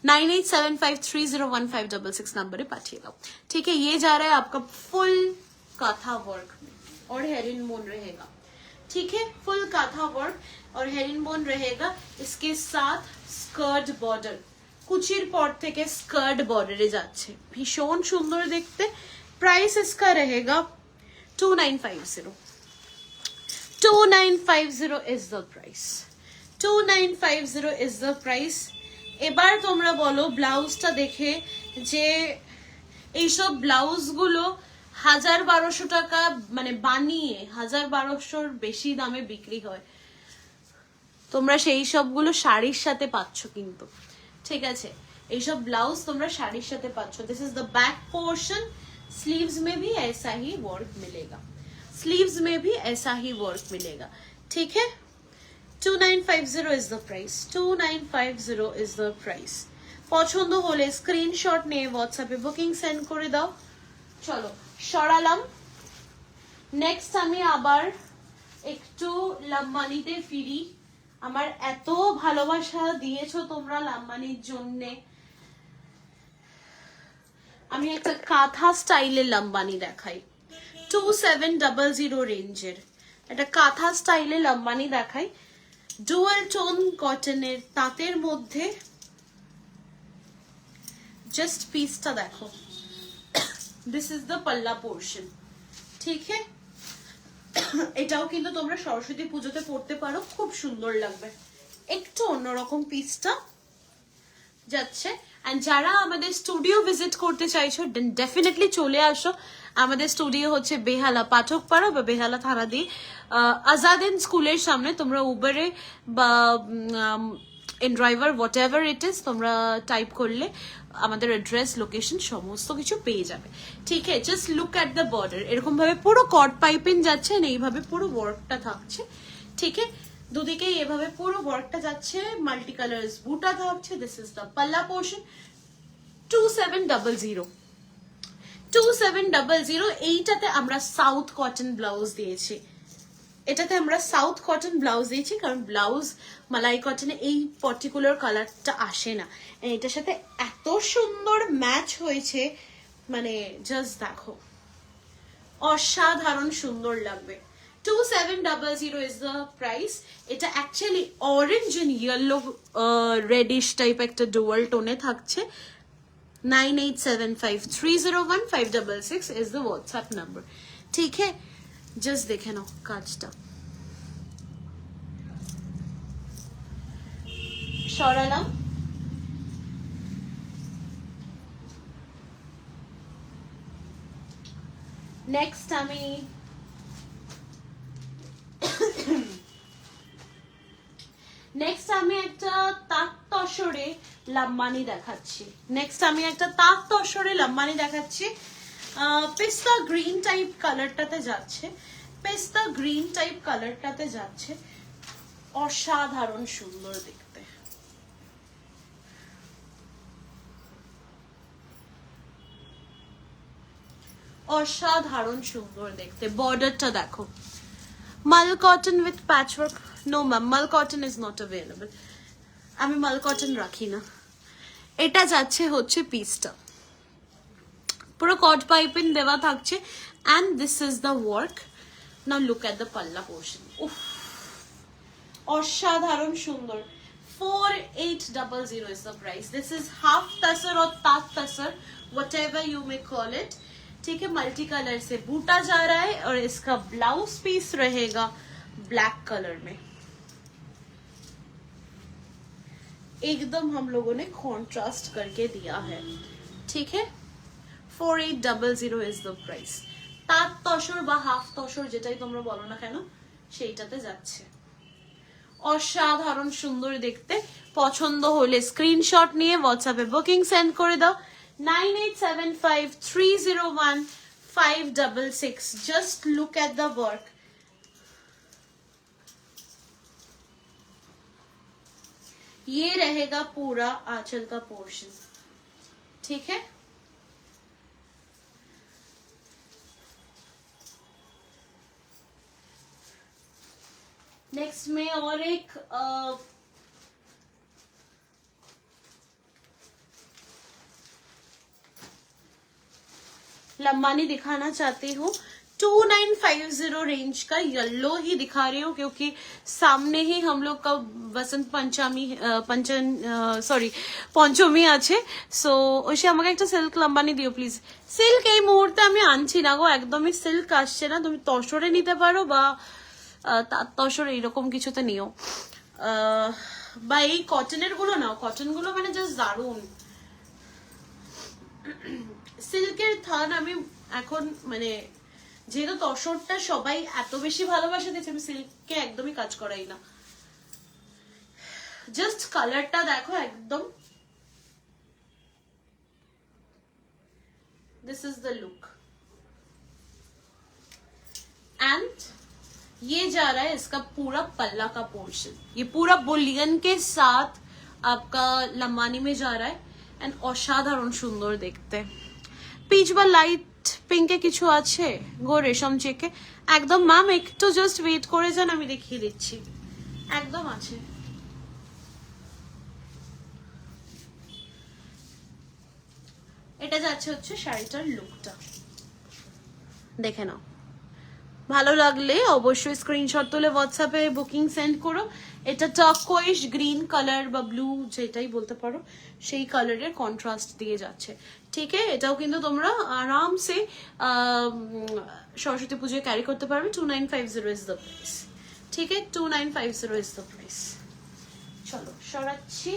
9875301566 नंबर पाठिए दाओ। ठीक है, ये जा रहा है आपका फुल काथा वर्क में और हेरिन बोन रहेगा। ठीक है, फुल काथा वर्क और हेरिन बोन रहेगा। इसके साथ स्कर्ट बॉर्डर, कुचिर पर থেকে स्कर्ट बॉर्डर যাচ্ছে, ভীষণ সুন্দর দেখতে। प्राइस इसका रहेगा 2950। 2950 is the price। 2950 is the price। এবার তোমরা বলো ব্লাউজটা দেখে যে এইসব ব্লাউজ গুলো 1000-1200 টাকা মানে বানিয়ে 1000-1200 বেশি দামে বিক্রি হয়, তোমরা সেই সবগুলো শাড়ির সাথে পাচ্ছ কিন্তু। ঠিক আছে, এইসব ব্লাউজ তোমরা শাড়ির সাথে পাচ্ছ। This is the back portion. Sleeves में भी ऐसा ही वर्क मिलेगा, स्लीव्स में भी ऐसा ही वर्क मिलेगा। ठीक है, 2950 is the price। 2950 is the price। পছন্দ হলে স্ক্রিনশট নিয়ে হোয়াটসঅ্যাপে বুকিং সেন্ড করে দাও। চলো সরালাম। নেক্সট আমি আবার একটু লাম্বানিতে ফিরি। আমার এত ভালোবাসা দিয়েছো তোমরা লাম্বানির জন্য। আমি একটা কাঁথা স্টাইলের লাম্বানি দেখাই, 2700 রেঞ্জের একটা কাঁথা স্টাইলের লাম্বানি দেখাই। ডুয়াল টোন কটনের তাঁতের মধ্যে। জাস্ট পিসটা দেখো, দিস ইজ দ্য পাল্লা পোর্শন। ঠিক আছে, এটাও কিন্তু তোমরা সরস্বতী পুজোতে পড়তে পারো, খুব সুন্দর লাগবে। একটু অন্যরকম পিসটা যাচ্ছে। এন্ড যারা আমাদের স্টুডিও ভিজিট করতে চাইছো ডেফিনেটলি চলে আসো। আমাদের স্টুডিও হচ্ছে বেহালা পাঠকপাড়া বা বেহালা থানাদি আজাদিন স্কুলের সামনে। তোমরা উবারে বা in driver what ever it is তোমরা টাইপ করলে আমাদের অ্যাড্রেস, লোকেশন সমস্ত কিছু পেয়ে যাবে। ঠিক আছে, just look at the border. এরকম ভাবে পুরো কট পাইপিং যাচ্ছে, এইভাবে পুরো ওয়ার্কটা থাকছে। ঠিক আছে, দুদিকেই এভাবে পুরো ওয়ার্কটা যাচ্ছে, মাল্টি কালার্স বুটা থাকছে। দিস ইজ দ্য পাল্লা পোর্শন। 2700। 2700। এইটাতে আমরা সাউথ কটন ব্লাউজ দিয়েছি, এটাতে আমরা সাউথ কটন ব্লাউজ দিয়েছি, কারণ ব্লাউজ মালাই কটনে এই পার্টিকুলার কালারটা আসে না। এটার সাথে এত সুন্দর ম্যাচ হয়েছে, মানে জাস্ট দেখো, অসাধারণ সুন্দর লাগবে। 2700 is the price। এটা actually orange and yellow reddish type একটা ডুয়াল টোনে থাকছে। 9875301566 is the WhatsApp number। ঠিক है, জাস্ট দেখে নাও কাজটা। সরালাম। নেক্সট আমি একটা তাক তসরে লাম্বানি দেখাচ্ছি পেস্তা গ্রিন টাইপ কালারটাতে যাচ্ছে অসাধারণ সুন্দর দেখতে। বর্ডারটা দেখো, mul cotton with patchwork. No ma'am, mul cotton is not available, আমি মাল কটন রাখি না। এটা যাচ্ছে হচ্ছে পিসটা পুরো কট পাইপিং দেওয়া থাকছে, and this is the work. Now look at the palla portion. উফ, অসাধারণ সুন্দর। 4800 is the price. This is half tasar or tat tasar, whatever you may call it. ठीक है, मल्टी कलर से बूटा जा रहा है और इसका ब्लाउज पीस रहेगा ब्लैक कलर में। एकदम हम लोगों ने कॉन्ट्रास्ट करके दिया है, ठीक है। 4800 is the price. তাঁত তসর বা হাফ তসর যেটাই তোমরা বলো না কেন সেইটাতে যাচ্ছে। অসাধারণ সুন্দর দেখতে। পছন্দ হলে স্ক্রিনশট নিয়ে হোয়াটসঅ্যাপে বুকিং সেন্ড করে দাও 9875301566। Just look at the work. ये रहेगा पूरा आंचल का पोर्शन, ठीक है। नेक्स्ट में और एक लंबानी दिखाना चाहती हूँ। 2950 रेंज का येलो ही दिखा रही हूँ क्योंकि सामने ही हम लोग का बसंत पंचमी আছে। সো ওইসে আমাকে একটা সিল্ক লম্বানি দিও প্লিজ। সিল্ক এই মুহূর্তে আমি আনছি না গো, একদমই সিল্ক আসছে না। তুমি তসরে নিতে পারো বা তার তসর এইরকম কিছুতে নিও, বা এই কটনের গুলো নাও। কটন গুলো মানে জাস্ট দারুন। সিল্কের থান আমি এখন মানে যেহেতু তসরটা সবাই এত বেশি ভালোবাসা দিচ্ছে, আমি সিল্কে একদমই কাজ করাই না। জাস্ট কালারটা দেখো একদম, this is the look and ये जा रहा है इसका पूरा पल्ला का पोर्शन। ये पूरा बुलियन के साथ आपका लंबानी में जा रहा है एंड অসাধারণ সুন্দর দেখতে। পিচ বা লাইট পিঙ্কে কিছু আছে গো রেশম চেকে একদম। ম্যাম একটু জাস্ট ওয়েট করে যান, আমি দেখিয়ে দিচ্ছি। একদম আছে। এটা যাচ্ছে হচ্ছে শাড়িটার লুকটা, দেখে নাও। ভালো লাগলে অবশ্যই স্ক্রিনশট তুলে হোয়াটসঅ্যাপে বুকিং সেন্ড করো। এটা টার্কোয়েশ গ্রিন কালার বা ব্লু যেটাই বলতে পারো সেই কালারের কন্ট্রাস্ট দিয়ে যাচ্ছে, ঠিক আছে। এটাও কিন্তু তোমরা আরামসে সরস্বতী পুজোয় ক্যারি করতে পারবে। 2950 ইজ দ্য প্রাইস, ঠিক আছে। 2950 ইজ দ্য প্রাইস। চলো সরাচ্ছি।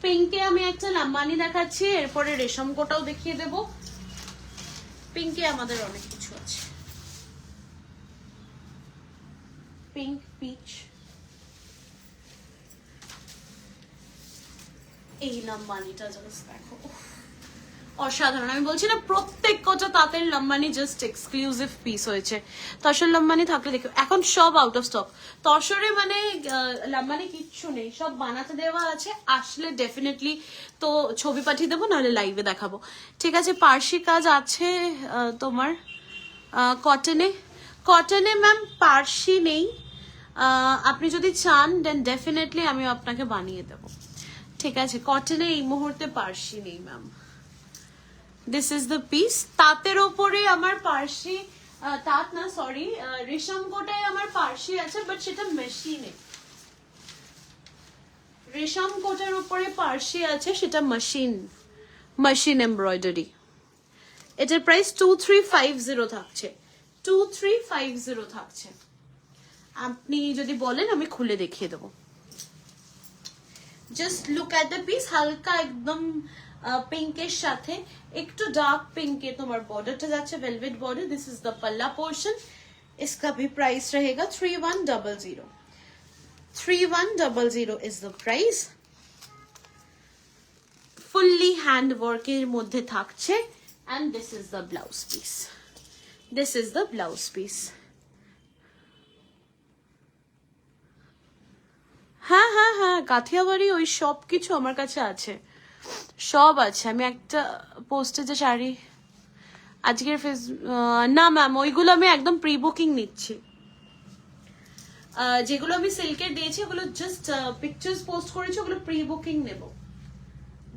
পিঙ্কে আমি একটা লাম্বানি দেখাচ্ছি, এরপরে রেশম কোটাও দেখিয়ে দেব। পিঙ্কে আমাদের অনেক কিছু আছে। পিঙ্ক পিচ, এই লাম্বানিটা জাস্ট দেখো অসাধারণ। আমি বলছি না প্রত্যেক কটা তাঁতের লম্বানি জাস্ট এক্সক্লুসিভ পিস হয়েছে। তসর লম্বানি থাকলে দেখো, এখন সব আউট অফ স্টক। তসরে মানে লম্বানি কিচ্ছু নেই, সব বানাতে দেওয়া আছে। আসলে ডেফিনেটলি তো ছবি পাঠিয়ে দেবো, নাহলে লাইভে দেখাবো, ঠিক আছে। পার্সি কাজ আছে তোমার কটনে ম্যাম পার্সি নেই। আপনি যদি চান দেন ডেফিনেটলি আমি আপনাকে বানিয়ে দেবো, ঠিক আছে। কটনে এই মুহূর্তে পার্সি নেই ma'am. This is the piece. তাঁতের ওপরে আমার পার্সি, তাঁত না সরি, রেশম কোটায় আমার পার্সি আছে, বাট সেটা মেশিনে। রেশম কোটার উপরে পার্সি আছে, সেটা মেশিন এমব্রয়ডারি। এটার প্রাইস 2350 থাকছে। 2350 থাকছে। আপনি যদি বলেন আমি খুলে দেখিয়ে দেবো। Just look at the piece. হালকা একদম পিঙ্কের সাথে একটু ডার্ক পিঙ্কে তোমার বর্ডারটা যাচ্ছে, velvet border. This is the पल्ला पोर्शन। इसका भी प्राइस रहेगा 3100। 3100 is the price. Fully hand ওয়ার্কের মধ্যে থাকছে। and this is the blouse piece. This is the blouse piece. হ্যাঁ হ্যাঁ হ্যাঁ, কাথিয়াবাড়ি ওই সব কিছু আমার কাছে আছে, সব আছে। আমি একটা পোস্টে যে শাড়ি আজকের না ম্যাম, ওইগুলো আমি একদম প্রি বুকিং নিচ্ছি। যেগুলো আমি সিল্কের দিয়েছি ওগুলো জাস্ট পিকচার্স পোস্ট করেছি, ওগুলো প্রি বুকিং নেব।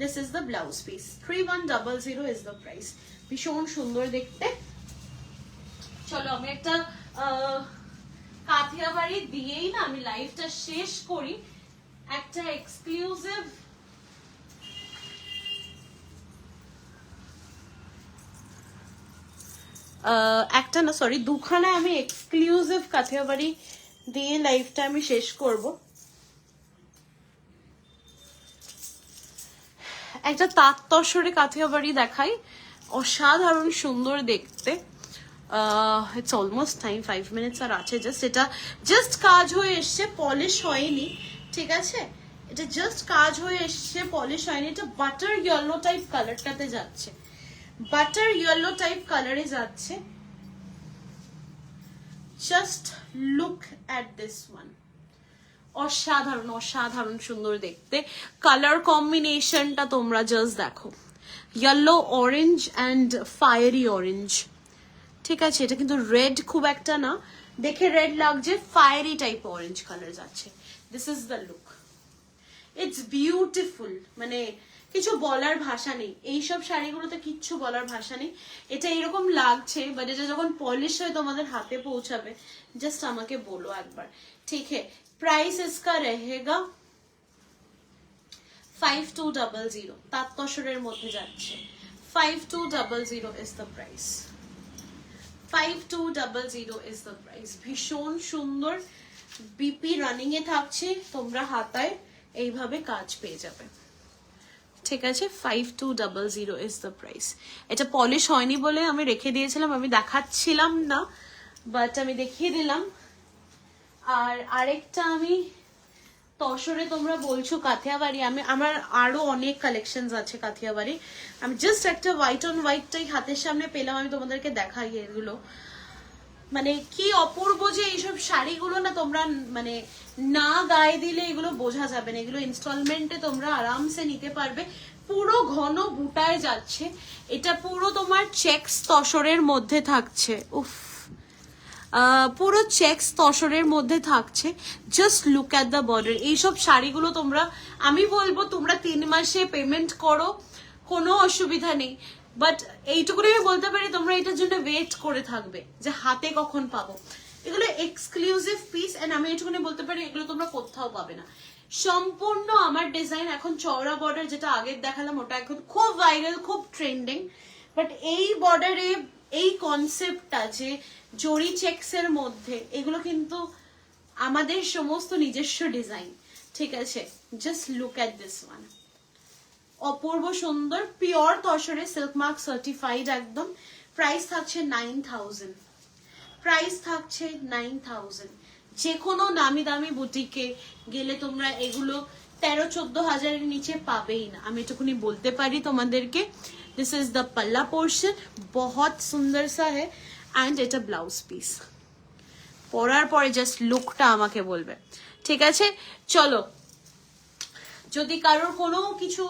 This is the blouse piece. 3100 is the price. ভীষণ সুন্দর দেখতে। চলো আমি একটা কাথিয়াবাড়ি দিয়েই না আমি লাইভটা শেষ করি। একটা এক্সক্লুসিভ একটা না সরি দুখানা আমি এক্সক্লুসিভ কাথিয়াবাড়ি দিয়ে লাইভটা আমি শেষ করব। একটা তাঁত তসরে কাথিয়াবাড়ি দেখাই, অসাধারণ সুন্দর দেখতে। ইটস অলমোস্ট টাইম, 5 মিনিটস আর আছে জাস্ট। এটা জাস্ট কাজ হয়ে এসছে, পলিশ হয়নি, ঠিক আছে? এটা জাস্ট কাজ হয়ে এসছে, পলিশ হয়নি। এটা বাটার ইয়েলো টাইপ কালারটাতে যাচ্ছে, বাটার ইয়েলো টাইপ কালারে যাচ্ছে। Just look at this one. অসাধারণ অসাধারণ সুন্দর দেখতে। কালার কম্বিনেশনটা তোমরা জাস্ট দেখো, yellow orange and fiery orange, ঠিক আছে? এটা কিন্তু রেড খুব একটা না, দেখে রেড লাগছে, ফায়ারি টাইপ অরেঞ্জ কালার যাচ্ছে। This is the look, it's beautiful. মানে কিছু বলার ভাষা নেই, এইসব শাড়িগুলোতে কিচ্ছু বলার ভাষা নেই। এটা এরকম লাগছে, বাট এটা যখন পলিশ হয়ে তোমাদের হাতে পৌঁছাবে জাস্ট আমাকে বলো একবার, ঠিক है? प्राइस इसका रहेगा 5200। তাঁত তসরের মধ্যে যাচ্ছে। 5200 is the price. 5200 is the price. ভীষণ সুন্দর বিপি রানিং এ থাকছে, তোমরা হাতায় এইভাবে কাজ পেয়ে যাবে, ঠিক আছে? 5200 is the price. এটা পলিশ হয়নি বলে আমি রেখে দিয়েছিলাম, আমি দেখাচ্ছিলাম না, বাট আমি দেখিয়ে দিলাম। আর আরেকটা আমি তসরে তোমরা বলছো কাথিয়াবাড়ি, আমার আরো অনেক কালেকশনস আছে কাথিয়াবাড়ি। আমি জাস্ট একটা হোয়াইট অন হোয়াইটটাই হাতের সামনে পেলাম, আমি তোমাদেরকে দেখাই। এগুলো মানে কি অপূর্ব যে এইসব শাড়িগুলো না তোমরা মানে না গায়ে দিলে এগুলো বোঝা যাবে না। এগুলো ইনস্টলমেন্টে তোমরা আরামসে নিতে পারবে। পুরো ঘন বুটায় যাচ্ছে, এটা পুরো তোমার চেকস তসরের মধ্যে থাকছে। উফ, পুরো চেকস তসরের মধ্যে থাকছে। Just look at the border. এইসব শাড়িগুলো তোমরা, আমি বলবো তোমরা 3 মাসে পেমেন্ট করো, কোনো অসুবিধা নেই। বাট এইটুকুনি আমি বলতে পারি, তোমরা এটার জন্য ওয়েট করে থাকবে যে হাতে কখন পাবো। এগুলো এক্সক্লুসিভ পিস, এন্ড আমি এইটুকুনি বলতে পারি এগুলো তোমরা কোথাও পাবে না। সম্পূর্ণ আমার ডিজাইন। এখন চওড়া বর্ডার যেটা আগের দেখালাম ওটা এখন খুব ভাইরাল, খুব ট্রেন্ডিং। বাট এই বর্ডারে এই কনসেপ্টটা যে জরি চেকস এর মধ্যে, এগুলো কিন্তু আমাদের সমস্ত নিজস্ব ডিজাইন, ঠিক আছে? Just look at this one. অপূর্ব সুন্দর পিওর তসরে, সিল্ক মার্ক সার্টিফাইড একদম। প্রাইস থাকছে 9000। প্রাইস থাকছে 9000। যে কোনো নামি দামি বুটিকে গেলে তোমরা এগুলো 13-14 হাজারের নিচে পাবেই না, আমি এটুকুনি বলতে পারি তোমাদেরকে। দিস ইজ দ্য पल्ला पोर्शन, बहुत सुंदर सा है। एंड এটা ব্লাউজ পিস। পরার পরে জাস্ট লুকটা আমাকে বলবে, ঠিক আছে? চলো, যদি কারোর কোনো কিছু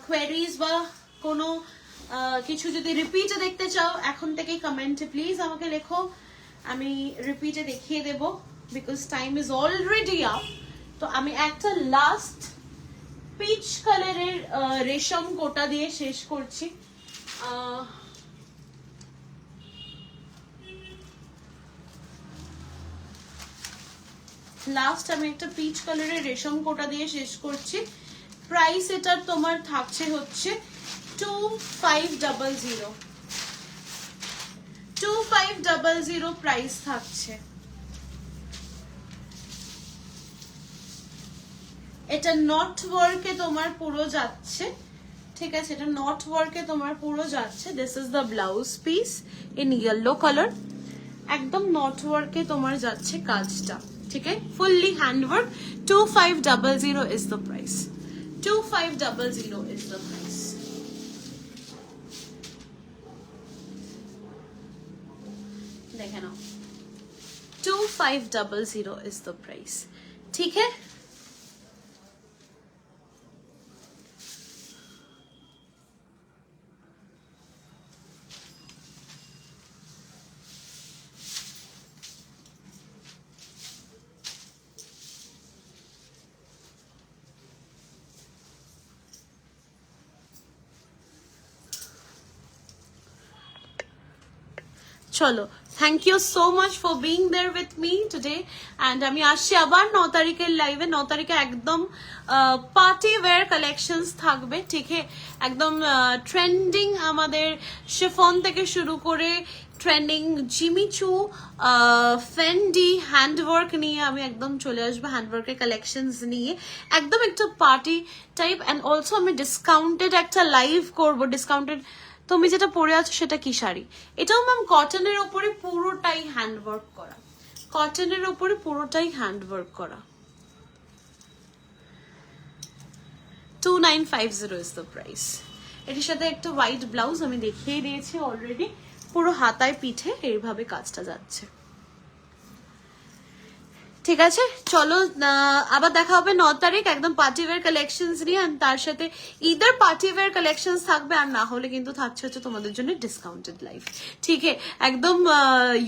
কোয়েরিজ বা কোনো কিছু যদি রিপিটে দেখতে চাও, এখন থেকে কমেন্টে প্লিজ আমাকে লেখো, আমি রিপিটে দেখিয়ে দেব, because time is already up. তো আমি একটা লাস্ট পিচ কালারের রেশম কোটা দিয়ে শেষ করছি। লাস্ট আমি একটা পিচ কালারের রেশম কোটা দিয়ে শেষ করছি। প্রাইস এটার তোমার থাকছে হচ্ছে 2500। 2500 প্রাইস থাকছে। এটা নট ওয়ার্কে তোমার পুরো যাচ্ছে, ঠিক আছে, এটা নট ওয়ার্কে তোমার পুরো যাচ্ছে। This is the blouse piece in yellow colour, একদম নট ওয়ার্কে তোমার যাচ্ছে কাজটা, ঠিক আছে, fully handwork. 2500 is the price, 2500 is the price. দেখে নাও, 2500 इज द प्राइस, ठीक है। চলো, thank you so much for being there with me today. And আমি আসছি আবার 9 তারিখের লাইভে। 9 তারিখে একদম পার্টি ওয়্যার কালেকশনস থাকবে, ঠিক আছে, একদম ট্রেন্ডিং আমাদের শিফন থেকে শুরু করে ট্রেন্ডিং জিমিচু, ফেন্ডি হ্যান্ডওয়ার্ক নিয়ে আমি একদম চলে আসবো, হ্যান্ডওয়ার্কের কালেকশনস নিয়ে একদম একটা পার্টি টাইপ। অ্যান্ড অলসো আমি ডিসকাউন্টেড একটা লাইভ করবো। ডিসকাউন্টেড, তুমি যেটা পরে আছো সেটা কি শাড়ি? এটাও ম্যাম কটনের ওপরে পুরোটাই হ্যান্ডওয়ার্ক করা, কটনের ওপরে পুরোটাই হ্যান্ডওয়ার্ক করা। 2950 ইজ দ্য প্রাইস। এটির সাথে একটা হোয়াইট ব্লাউজ আমি দেখিয়ে দিয়েছি অলরেডি, পুরো হাতায় পিঠে এইভাবে কাজটা যাচ্ছে, ঠিক আছে। চলো, আবার দেখা হবে 9 তারিখ একদম পার্টি ওয়্যার কালেকশনস নিয়ে। আর তার সাথে ইদার পার্টি ওয়্যার কালেকশনস থাকবে, আর না হলে কিন্তু থাকছে হচ্ছে তোমাদের জন্য ডিসকাউন্টেড লাইভ, ঠিক আছে। একদম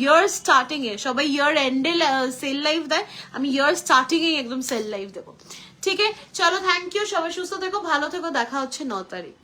ইয়ার স্টার্টিং এ, সবাই ইয়ার এন্ডে সেল লাইভ দেয়, আমি ইয়ার স্টার্টিং এ একদম সেল লাইভ দেবো, ঠিক আছে। চলো, থ্যাংক ইউ, সবাই সুস্থ থেকো, ভালো থেকো, দেখা হচ্ছে 9 তারিখ।